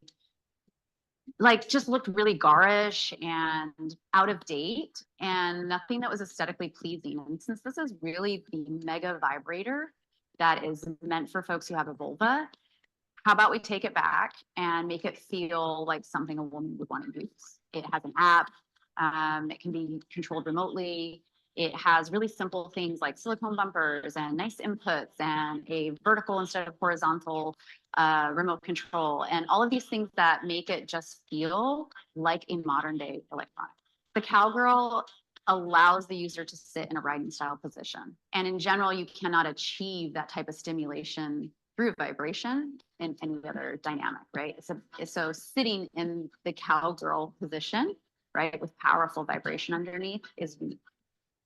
Speaker 6: just looked really garish and out of date, and nothing that was aesthetically pleasing. And since this is really the mega vibrator that is meant for folks who have a vulva, how about we take it back and make it feel like something a woman would want to use? It has an app. It can be controlled remotely. It has really simple things like silicone bumpers and nice inputs and a vertical instead of horizontal remote control, and all of these things that make it just feel like a modern day electronic. The Cowgirl allows the user to sit in a riding style position. And in general, you cannot achieve that type of stimulation through vibration in any other dynamic, right? So sitting in the Cowgirl position, right, with powerful vibration underneath is unique.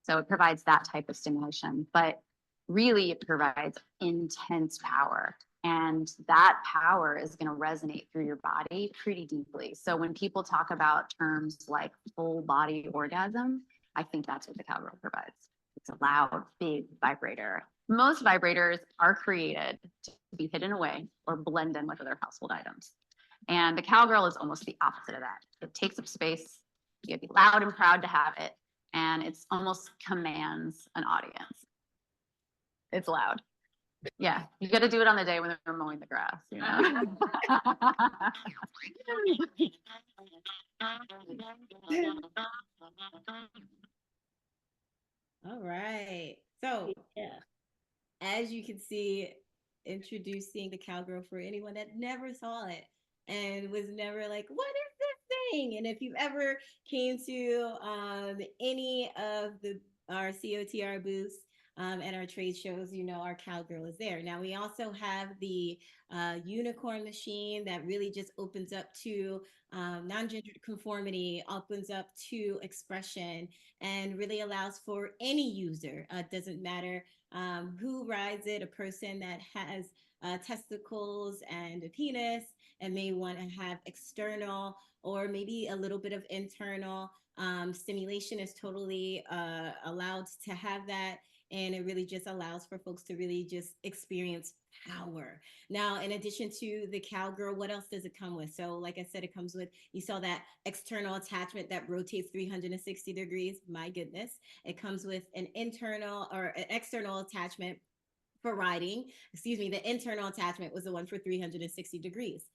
Speaker 6: So it provides that type of stimulation, but really it provides intense power. And that power is going to resonate through your body pretty deeply. So when people talk about terms like full body orgasm, I think that's what the Cowgirl provides. It's a loud, big vibrator. Most vibrators are created to be hidden away or blend in with other household items. And the Cowgirl is almost the opposite of that. It takes up space. You have to be loud and proud to have it. And it's almost commands an audience. It's loud. Yeah, you got to do it on the day when they're mowing the grass, you know?
Speaker 5: All right. So, yeah, as you can see, introducing the Cowgirl for anyone that never saw it and was never like, what is this thing? And if you've ever came to any of our COTR booths at our trade shows, you know our Cowgirl is there. Now, we also have the unicorn machine that really just opens up to non-gender conformity, opens up to expression, and really allows for any user. Doesn't matter who rides it, a person that has testicles and a penis and may want to have external or maybe a little bit of internal stimulation is totally allowed to have that. And it really just allows for folks to really just experience power. Now, in addition to the Cowgirl, what else does it come with? So like I said, it comes with, you saw that external attachment that rotates 360 degrees. My goodness. It comes with an internal or an external attachment for riding. Excuse me, the internal attachment was the one for 360 degrees.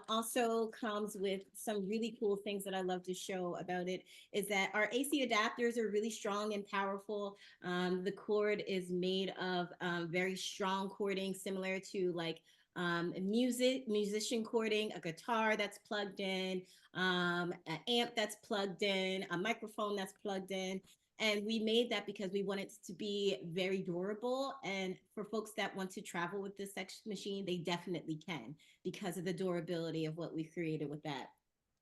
Speaker 5: Also comes with some really cool things that I love to show about it is that our AC adapters are really strong and powerful. The cord is made of very strong cording, similar to like musician cording, a guitar that's plugged in, an amp that's plugged in, a microphone that's plugged in. And we made that because we want it to be very durable. And for folks that want to travel with this sex machine, they definitely can because of the durability of what we created with that.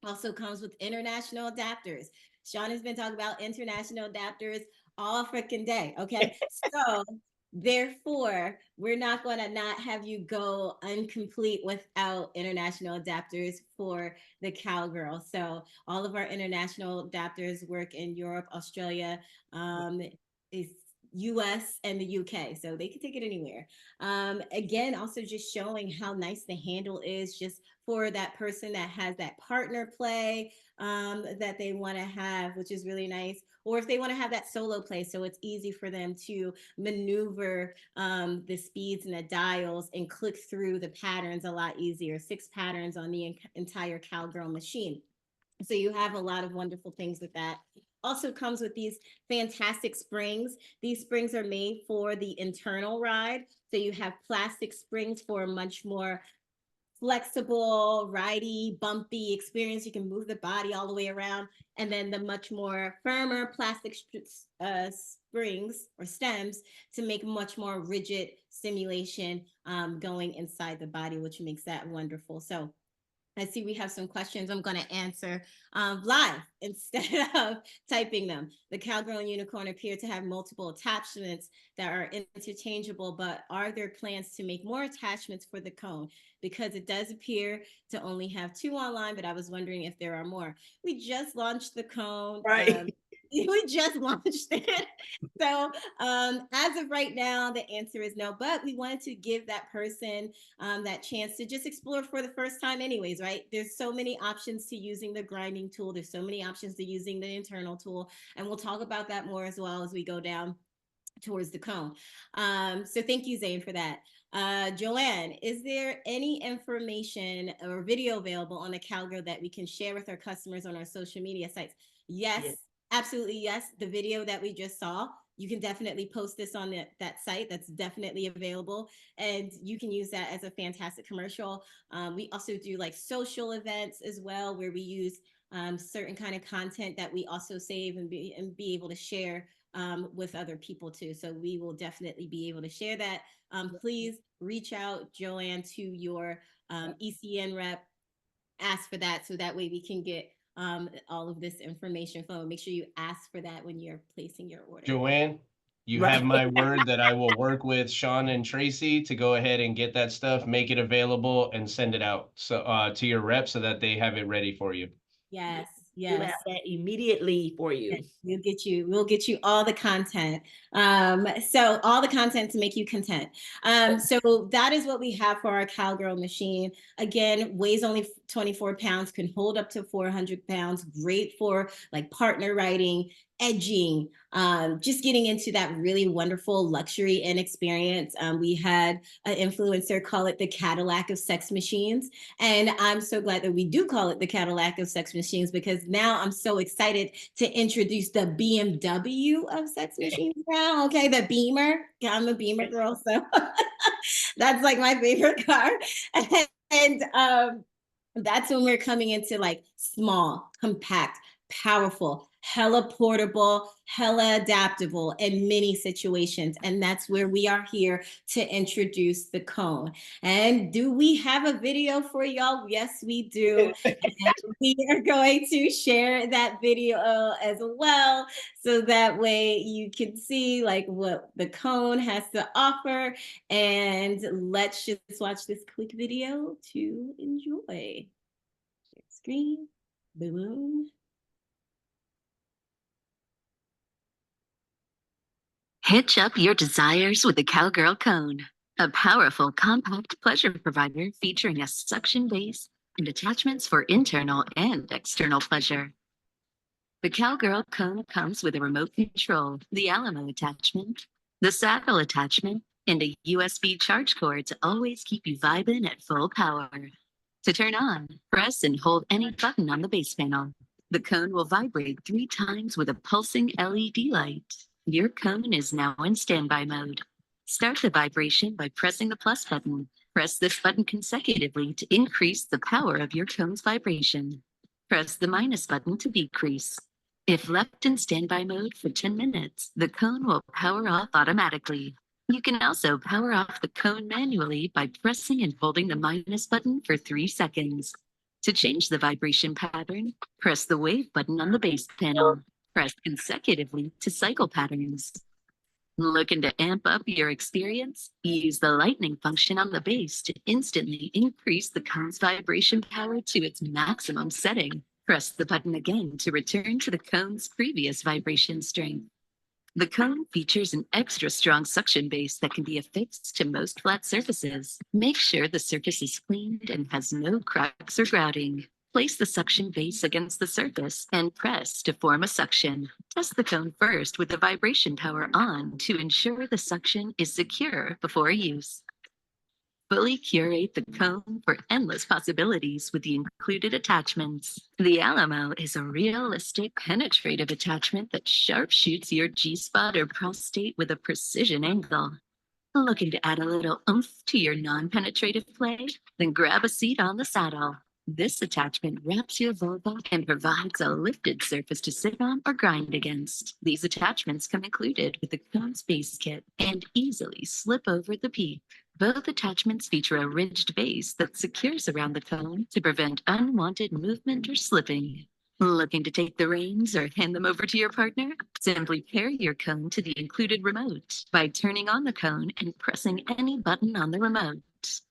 Speaker 5: Also comes with international adapters. Sean has been talking about international adapters all freaking day. Okay. So therefore, we're not going to not have you go incomplete without international adapters for the Cowgirl. So all of our international adapters work in Europe, Australia, is US and the UK. So they can take it anywhere. Again, also just showing how nice the handle is just for that person that has that partner play that they want to have, which is really nice. Or if they want to have that solo play, so it's easy for them to maneuver the speeds and the dials and click through the patterns a lot easier. 6 patterns on the entire Cowgirl machine. So you have a lot of wonderful things with that. Also comes with these fantastic springs. These springs are made for the internal ride. So you have plastic springs for a much more flexible, ridey, bumpy experience. You can move the body all the way around. And then the much more firmer plastic springs or stems to make much more rigid simulation going inside the body, which makes that wonderful. So I see we have some questions I'm going to answer live instead of typing them. The Cowgirl and Unicorn appear to have multiple attachments that are interchangeable, but are there plans to make more attachments for the cone? Because it does appear to only have 2 online, but I was wondering if there are more. We just launched the cone.
Speaker 2: Right.
Speaker 5: We just launched it. So as of right now, the answer is no, but we wanted to give that person that chance to just explore for the first time anyways, right? There's so many options to using the grinding tool. There's so many options to using the internal tool. And we'll talk about that more as well as we go down towards the cone. So thank you, Zane, for that. Joanne, is there any information or video available on the Cowgirl that we can share with our customers on our social media sites? Yes. Absolutely, yes. The video that we just saw, you can definitely post this on that site. That's definitely available. And you can use that as a fantastic commercial. We also do like social events as well, where we use certain kind of content that we also save and be able to share with other people too. So we will definitely be able to share that. Please reach out, Joanne, to your ECN rep, ask for that so that way we can get all of this information flowing. Make sure you ask for that when you're placing your order.
Speaker 1: Joanne, you have my word that I will work with Sean and Tracy to go ahead and get that stuff, make it available, and send it out so to your rep so that they have it ready for you.
Speaker 5: Yes,
Speaker 2: We'll
Speaker 5: yes.
Speaker 2: have that immediately for you.
Speaker 5: We'll get you all the content. So all the content to make you content. So that is what we have for our Cowgirl machine. Again, weighs only 24 pounds, can hold up to 400 pounds. Great for like partner riding, edging, just getting into that really wonderful luxury and experience. We had an influencer call it the Cadillac of sex machines. And I'm so glad that we do call it the Cadillac of sex machines, because now I'm so excited to introduce the BMW of sex machines now. Okay, the Beamer. I'm a Beamer girl, so that's like my favorite car. And that's when we're coming into like small, compact, powerful, hella portable, hella adaptable in many situations. And that's where we are here to introduce the cone. And do we have a video for y'all? Yes, we do. And we are going to share that video as well, so that way you can see like what the cone has to offer. And let's just watch this quick video to enjoy. Share screen, boom.
Speaker 7: Hitch up your desires with the Cowgirl Cone, a powerful, compact pleasure provider featuring a suction base and attachments for internal and external pleasure. The Cowgirl Cone comes with a remote control, the Alamo attachment, the saddle attachment, and a USB charge cord to always keep you vibing at full power. To turn on, press and hold any button on the base panel. The cone will vibrate 3 times with a pulsing LED light. Your cone is now in standby mode. Start the vibration by pressing the plus button. Press this button consecutively to increase the power of your cone's vibration. Press the minus button to decrease. If left in standby mode for 10 minutes, the cone will power off automatically. You can also power off the cone manually by pressing and holding the minus button for 3 seconds. To change the vibration pattern, press the wave button on the base panel. Press consecutively to cycle patterns. Looking to amp up your experience? Use the lightning function on the base to instantly increase the cone's vibration power to its maximum setting. Press the button again to return to the cone's previous vibration strength. The cone features an extra strong suction base that can be affixed to most flat surfaces. Make sure the surface is cleaned and has no cracks or grouting. Place the suction base against the surface and press to form a suction. Test the cone first with the vibration power on to ensure the suction is secure before use. Fully curate the cone for endless possibilities with the included attachments. The Alamo is a realistic, penetrative attachment that sharpshoots your G-spot or prostate with a precision angle. Looking to add a little oomph to your non-penetrative play? Then grab a seat on the saddle. This attachment wraps your vulva and provides a lifted surface to sit on or grind against. These attachments come included with the cone's base kit and easily slip over the peak. Both attachments feature a ridged base that secures around the cone to prevent unwanted movement or slipping. Looking to take the reins or hand them over to your partner? Simply pair your cone to the included remote by turning on the cone and pressing any button on the remote.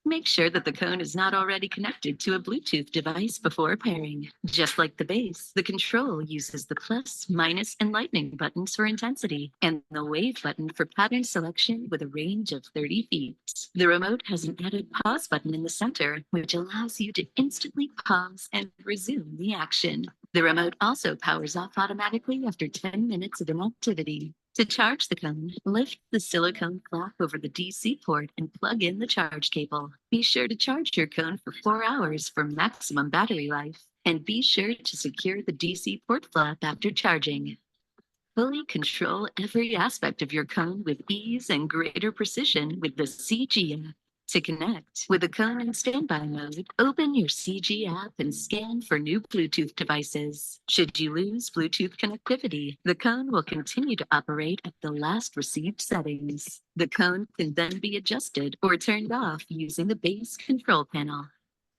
Speaker 7: Make sure that the cone is not already connected to a Bluetooth device before pairing. Just like the base, the control uses the plus, minus, and lightning buttons for intensity, and the wave button for pattern selection with a range of 30 feet. The remote has an added pause button in the center, which allows you to instantly pause and resume the action. The remote also powers off automatically after 10 minutes of inactivity. To charge the cone, lift the silicone flap over the DC port and plug in the charge cable. Be sure to charge your cone for 4 hours for maximum battery life, and be sure to secure the DC port flap after charging. Fully control every aspect of your cone with ease and greater precision with the CG app. To connect with the cone in standby mode, open your CG app and scan for new Bluetooth devices. Should you lose Bluetooth connectivity, the cone will continue to operate at the last received settings. The cone can then be adjusted or turned off using the base control panel.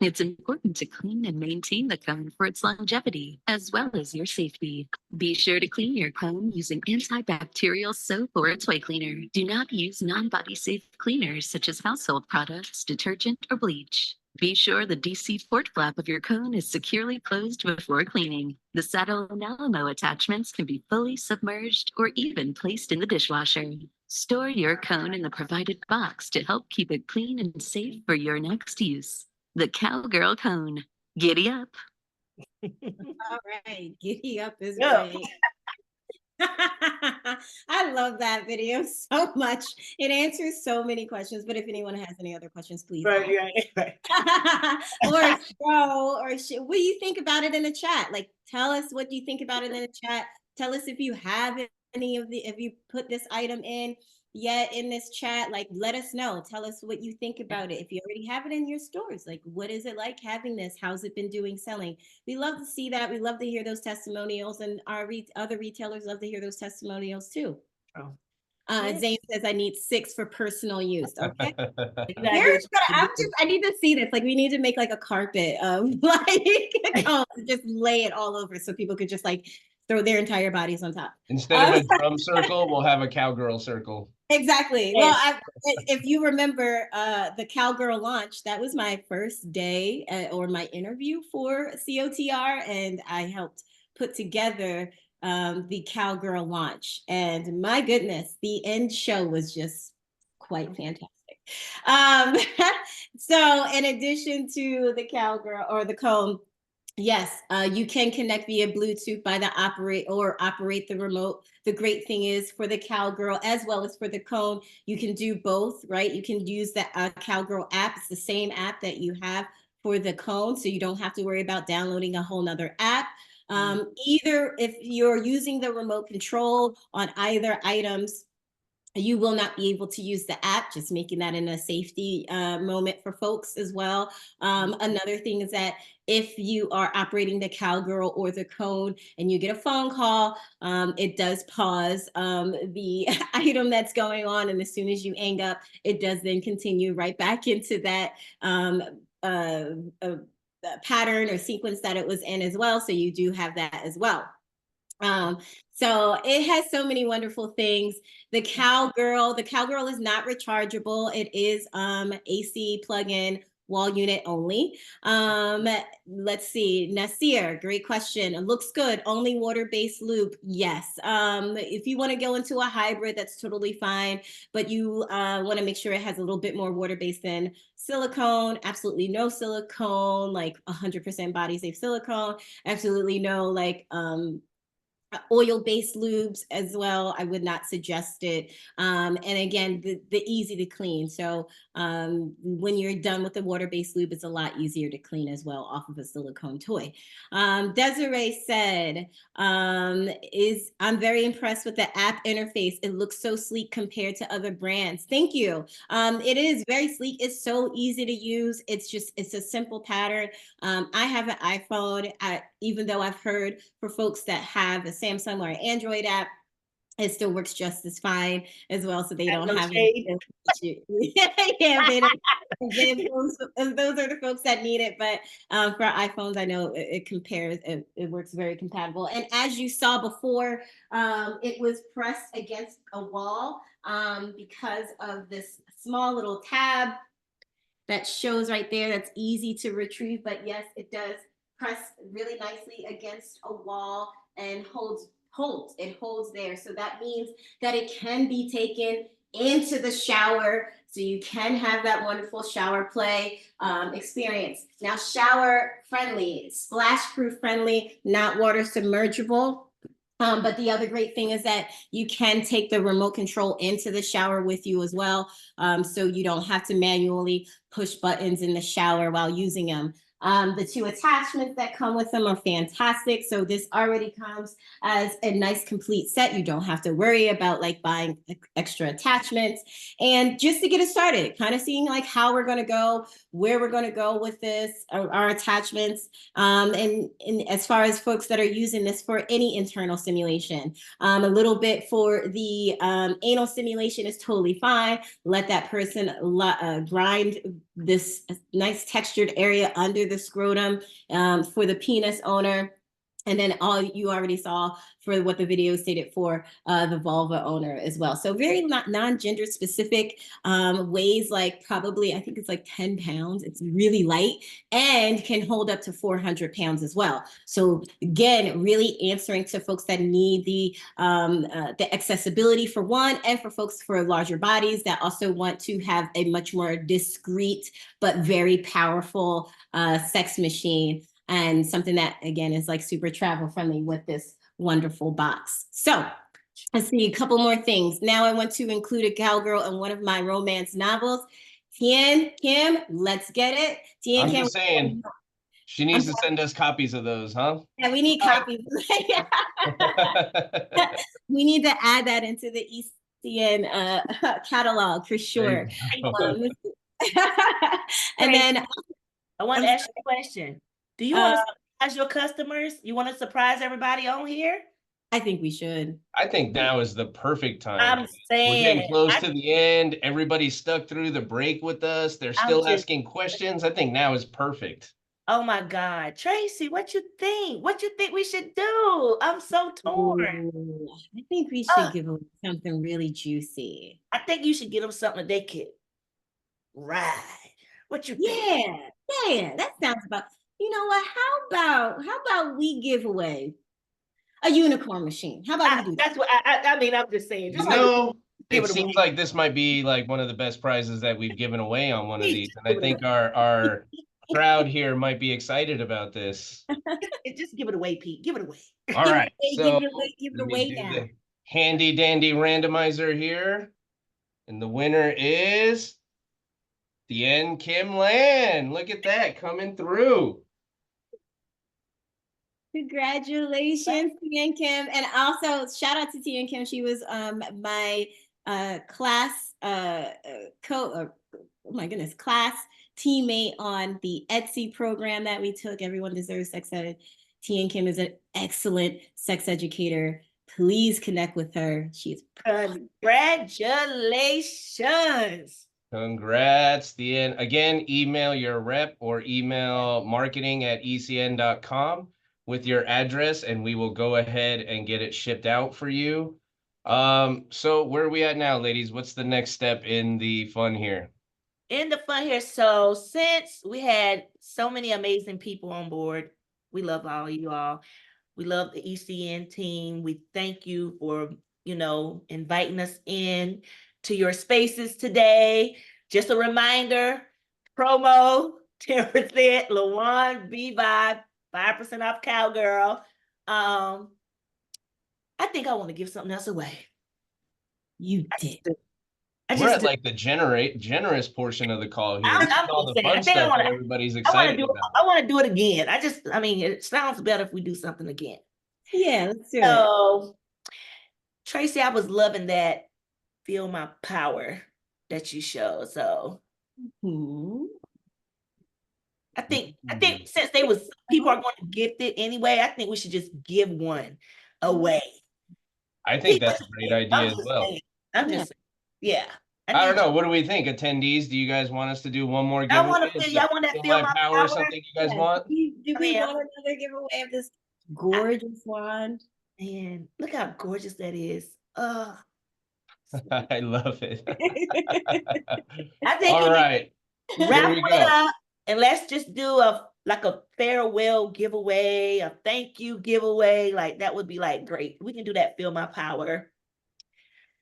Speaker 7: It's important to clean and maintain the cone for its longevity, as well as your safety. Be sure to clean your cone using antibacterial soap or a toy cleaner. Do not use non-body safe cleaners such as household products, detergent, or bleach. Be sure the DC port flap of your cone is securely closed before cleaning. The saddle and Alamo attachments can be fully submerged or even placed in the dishwasher. Store your cone in the provided box to help keep it clean and safe for your next use. The Cowgirl Cone. Giddy up.
Speaker 5: All right, giddy up is
Speaker 2: Yeah.
Speaker 5: great. I love that video so much. It answers so many questions, but if anyone has any other questions, please.
Speaker 2: Right.
Speaker 5: Or show, or what do you think about it in the chat? Like, tell us what you think about it in the chat. Tell us if you have any of the, if you put this item in yet in this chat, like, let us know. Tell us what you think about it. If you already have it in your stores, like, what is it like having this? How's it been doing selling? We love to see that. We love to hear those testimonials, and our other retailers love to hear those testimonials too.
Speaker 2: Oh.
Speaker 5: Zane says I need 6 for personal use. Okay.
Speaker 2: Exactly.
Speaker 5: I need to see this. Like, we need to make like a carpet of like just lay it all over so people could just like throw their entire bodies on top.
Speaker 1: Instead of a drum circle, we'll have a cowgirl circle.
Speaker 5: Exactly. Well, if you remember the Cowgirl launch, that was my first day or my interview for COTR, and I helped put together the Cowgirl launch. And my goodness, the end show was just quite fantastic. So in addition to the Cowgirl or the cone, yes, you can connect via Bluetooth by the operate the remote. The great thing is for the Cowgirl as well as for the cone, you can do both, right? You can use the Cowgirl app. It's the same app that you have for the cone, so you don't have to worry about downloading a whole nother app. Either if you're using the remote control on either items, You will not be able to use the app, just making that in a safety moment for folks as well. Another thing is that if you are operating the Cowgirl or the Cone and you get a phone call, it does pause the item that's going on. And as soon as you hang up, it does then continue right back into that pattern or sequence that it was in as well. So you do have that as well. So it has so many wonderful things. The Cowgirl is not rechargeable. It is AC plug-in wall unit only. Let's see, Nasir, great question. It looks good. Only water-based lube. Yes. If you want to go into a hybrid, that's totally fine. But you want to make sure it has a little bit more water-based than silicone. Absolutely no silicone, like 100% body safe silicone. Absolutely no like oil-based lubes as well. I would not suggest it. And again, the easy to clean. So when you're done with the water-based lube, it's a lot easier to clean as well off of a silicone toy. Desiree said, I'm very impressed with the app interface. It looks so sleek compared to other brands. Thank you. It is very sleek. It's so easy to use. It's a simple pattern. I have an iPhone, even though I've heard for folks that have a Samsung or an Android app, it still works just as fine as well. So they don't have it. Yeah, those are the folks that need it. But for iPhones, I know it compares. It works very compatible. And as you saw before, it was pressed against a wall because of this small little tab that shows right there. That's easy to retrieve. But yes, it does press really nicely against a wall and holds there. So that means that it can be taken into the shower, so you can have that wonderful shower play experience. Now, shower friendly, splash proof friendly, not water submergible. But the other great thing is that you can take the remote control into the shower with you as well. So you don't have to manually push buttons in the shower while using them. The 2 attachments that come with them are fantastic. So this already comes as a nice complete set. You don't have to worry about like buying extra attachments. And just to get it started, kind of seeing like how we're going to go, where we're going to go with this, our attachments. And as far as folks that are using this for any internal stimulation, a little bit for the anal stimulation is totally fine. Let that person grind this nice textured area under the scrotum for the penis owner. And then all you already saw for what the video stated for the vulva owner as well. So very non-gender specific weighs like probably, I think it's like 10 pounds. It's really light and can hold up to 400 pounds as well. So again, really answering to folks that need the accessibility for one, and for folks for larger bodies that also want to have a much more discreet but very powerful sex machine. And something that, again, is like super travel friendly with this wonderful box. So let's see a couple more things. Now I want to include a cowgirl in one of my romance novels. Tien Kim, let's get it.
Speaker 1: I'm just saying, she needs to send us copies of those, huh?
Speaker 5: Yeah, we need copies. We need to add that into the ECN catalog for sure. And then
Speaker 2: I want to ask you a question. Do you want to surprise your customers? You want to surprise everybody on here?
Speaker 5: I think we should.
Speaker 1: I think now is the perfect time.
Speaker 2: I'm saying.
Speaker 1: We're getting close to the end. Everybody's stuck through the break with us. They're still asking questions. I think now is perfect.
Speaker 2: Oh my God. Tracy, what you think? What you think we should do? I'm so torn.
Speaker 5: Ooh, I think we should give them something really juicy.
Speaker 2: I think you should give them something they could ride. What you think?
Speaker 5: Yeah, that sounds about. You know what? How about we give away a unicorn machine? How about we do that?
Speaker 2: That's what I mean. I'm just saying. Just
Speaker 1: it seems like this might be like one of the best prizes that we've given away on one of these, and I think our crowd here might be excited about this.
Speaker 2: Just give it away, Pete. Give it away.
Speaker 1: All right, so
Speaker 5: give it away now.
Speaker 1: The handy dandy randomizer here, and the winner is Tien Kim Lan. Look at that coming through.
Speaker 5: Congratulations, Tien Kim. And also shout out to Tien Kim. She was my class oh my goodness, class teammate on the Etsy program that we took. Everyone Deserves Sex Ed. Tian Kim is an excellent sex educator. Please connect with her. She's congratulations.
Speaker 1: Congrats, Dean. Again, email your rep or email marketing@ecn.com with your address, and we will go ahead and get it shipped out for you. So where are we at now, ladies? What's the next step in the fun here?
Speaker 2: In the fun here. So since we had so many amazing people on board, we love all of you all. We love the ECN team. We thank you for, inviting us in to your spaces today. Just a reminder, promo 10% LeWand B-Vibe, 5% off Cowgirl. I think I want to give something else away.
Speaker 5: You did.
Speaker 1: We're at like the generous portion of the call here. This is all the fun stuff that everybody's excited about.
Speaker 2: I want to do it again. It sounds better if we do something again.
Speaker 5: Yeah, let's do it.
Speaker 2: So, Tracy, I was loving that Feel My Power that you showed. So, I think since people are going to gift it anyway, I think we should just give one away.
Speaker 1: I think that's a great idea as well.
Speaker 2: Yeah.
Speaker 1: I don't know. What do we think, attendees? Do you guys want us to do one more giveaway?
Speaker 2: I want to feel my power.
Speaker 1: Something you guys want?
Speaker 5: Do we want another giveaway of this gorgeous wand?
Speaker 2: And look how gorgeous that is.
Speaker 1: I love it.
Speaker 2: I think
Speaker 1: all right.
Speaker 2: Wrap it up and let's just do a farewell giveaway, a thank you giveaway. Like that would be like great. We can do that. Feel My Power.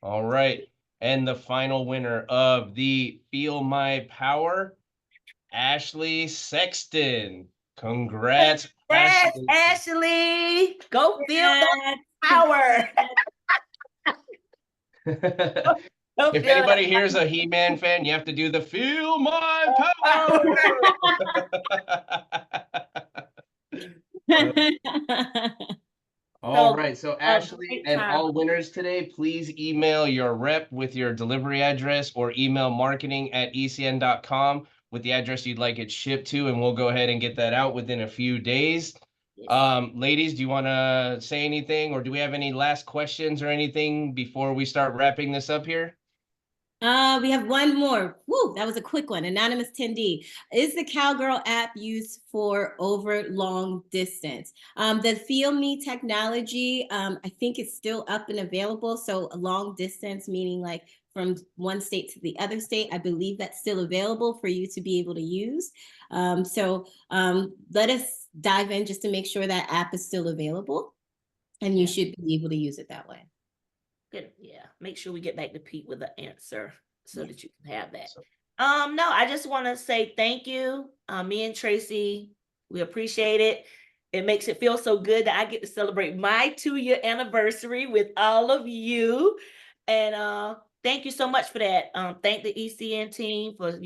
Speaker 1: All right. And the final winner of the Feel My Power, Ashley Sexton. Congrats,
Speaker 2: Ashley. Go feel that power.
Speaker 1: If anybody here's a He-Man fan, you have to do the Feel My Power. All right, so Ashley and all winners today, please email your rep with your delivery address or email marketing@ecn.com with the address you'd like it shipped to, and we'll go ahead and get that out within a few days. Yes. Ladies, do you want to say anything, or do we have any last questions or anything before we start wrapping this up here?
Speaker 5: We have one more. Woo, that was a quick one. Anonymous 10D. Is the Cowgirl app used for over long distance? The Feel Me technology, I think it's still up and available. So a long distance, meaning like from one state to the other state, I believe that's still available for you to be able to use. Let us dive in just to make sure that app is still available, and you should be able to use it that way.
Speaker 2: Good. Yeah. Make sure we get back to Pete with the answer so that you can have that. No, I just want to say thank you. Me and Tracy, we appreciate it. It makes it feel so good that I get to celebrate my 2-year anniversary with all of you. And thank you so much for that. Thank the ECN team for,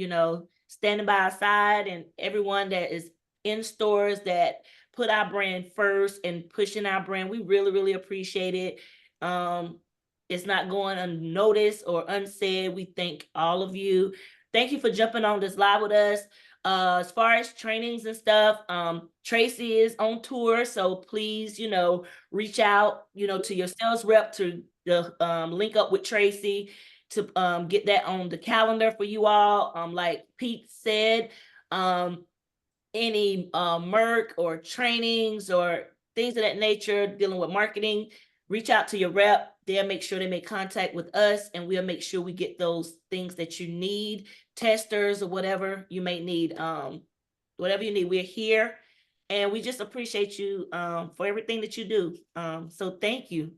Speaker 2: standing by our side, and everyone that is in stores that put our brand first and pushing our brand. We really, really appreciate it. It's not going unnoticed or unsaid. We thank all of you. Thank you for jumping on this live with us. As far as trainings and stuff, Tracy is on tour, so please, reach out, to your sales rep to link up with Tracy to get that on the calendar for you all. Like Pete said, any MERC or trainings or things of that nature dealing with marketing, reach out to your rep. They'll make sure they make contact with us, and we'll make sure we get those things that you need, testers or whatever you may need. Whatever you need, we're here, and we just appreciate you for everything that you do. So thank you.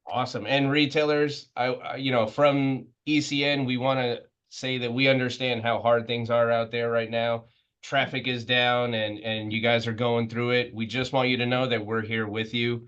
Speaker 1: Awesome. And retailers, from ECN, we want to say that we understand how hard things are out there right now. Traffic is down, and you guys are going through it. We just want you to know that we're here with you.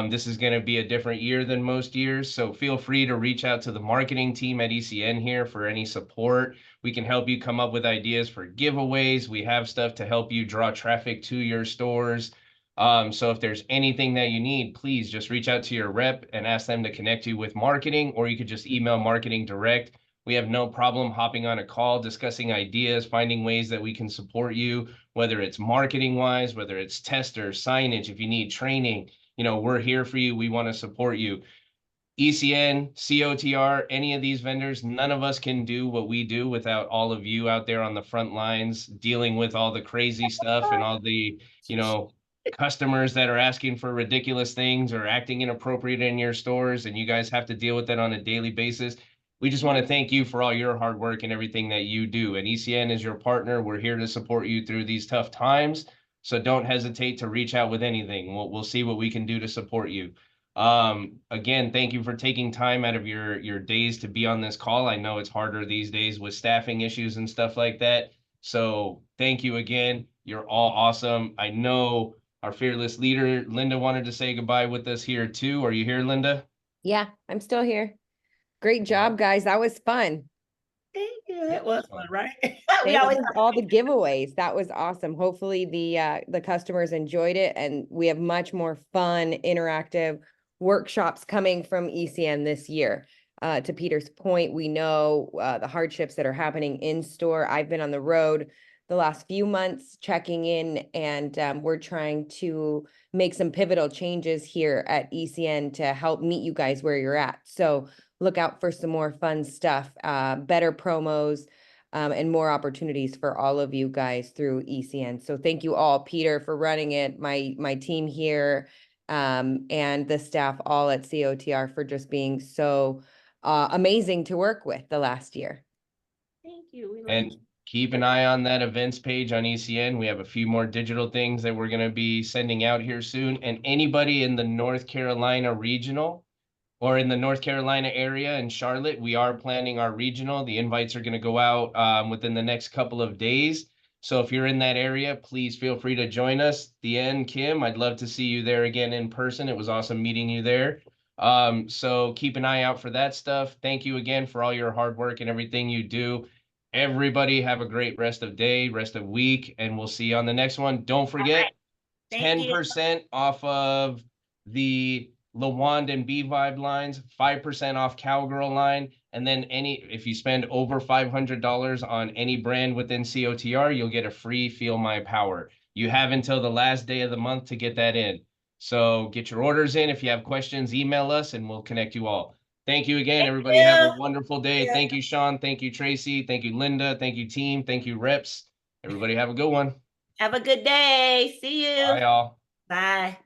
Speaker 1: This is going to be a different year than most years, so feel free to reach out to the marketing team at ECN here for any support. We can help you come up with ideas for giveaways. We have stuff to help you draw traffic to your stores. So if there's anything that you need, please just reach out to your rep and ask them to connect you with marketing, or you could just email marketing direct. We have no problem hopping on a call, discussing ideas, finding ways that we can support you, whether it's marketing wise, whether it's testers, signage, if you need training, we're here for you. We want to support you. ECN, COTR, any of these vendors, none of us can do what we do without all of you out there on the front lines dealing with all the crazy stuff and all the, customers that are asking for ridiculous things or acting inappropriate in your stores, and you guys have to deal with that on a daily basis. We just want to thank you for all your hard work and everything that you do. And ECN is your partner. We're here to support you through these tough times. So don't hesitate to reach out with anything. We'll see what we can do to support you. Again, thank you for taking time out of your days to be on this call. I know it's harder these days with staffing issues and stuff like that. So thank you again. You're all awesome. I know our fearless leader, Linda, wanted to say goodbye with us here too. Are you here, Linda?
Speaker 3: Yeah, I'm still here. Great job, guys. That was fun.
Speaker 2: Thank you. It was fun, right? We
Speaker 3: Thanks
Speaker 2: always
Speaker 3: for all the giveaways. That was awesome. Hopefully the customers enjoyed it, and we have much more fun, interactive workshops coming from ECN this year. To Peter's point, we know the hardships that are happening in store. I've been on the road the last few months checking in, and we're trying to make some pivotal changes here at ECN to help meet you guys where you're at. So look out for some more fun stuff, better promos, and more opportunities for all of you guys through ECN. So thank you all, Peter, for running it, my team here, and the staff all at COTR for just being so amazing to work with the last year.
Speaker 2: thank you. We love
Speaker 1: And keep an eye on that events page on ECN. We have a few more digital things that we're going to be sending out here soon. And anybody in the North Carolina regional or in the North Carolina area in Charlotte, we are planning our regional. The invites are going to go out within the next couple of days. So if you're in that area, please feel free to join us. Deanne, Kim, I'd love to see you there again in person. It was awesome meeting you there. So keep an eye out for that stuff. Thank you again for all your hard work and everything you do. Everybody have a great rest of day, rest of week, and we'll see you on the next one. Don't forget,
Speaker 2: Thank you.
Speaker 1: 10% off of the LeWand and B Vibe lines, 5% off Cowgirl line, and then if you spend over $500 on any brand within COTR, you'll get a free Feel My Power. You have until the last day of the month to get that in. So get your orders in. If you have questions, email us and we'll connect you all. Thank you again, everybody. Have a wonderful day.
Speaker 2: Yeah.
Speaker 1: Thank you, Sean. Thank you, Tracy. Thank you, Linda. Thank you, team. Thank you, reps. Everybody have a good one.
Speaker 2: Have a good day. See you.
Speaker 1: Bye, y'all.
Speaker 2: Bye.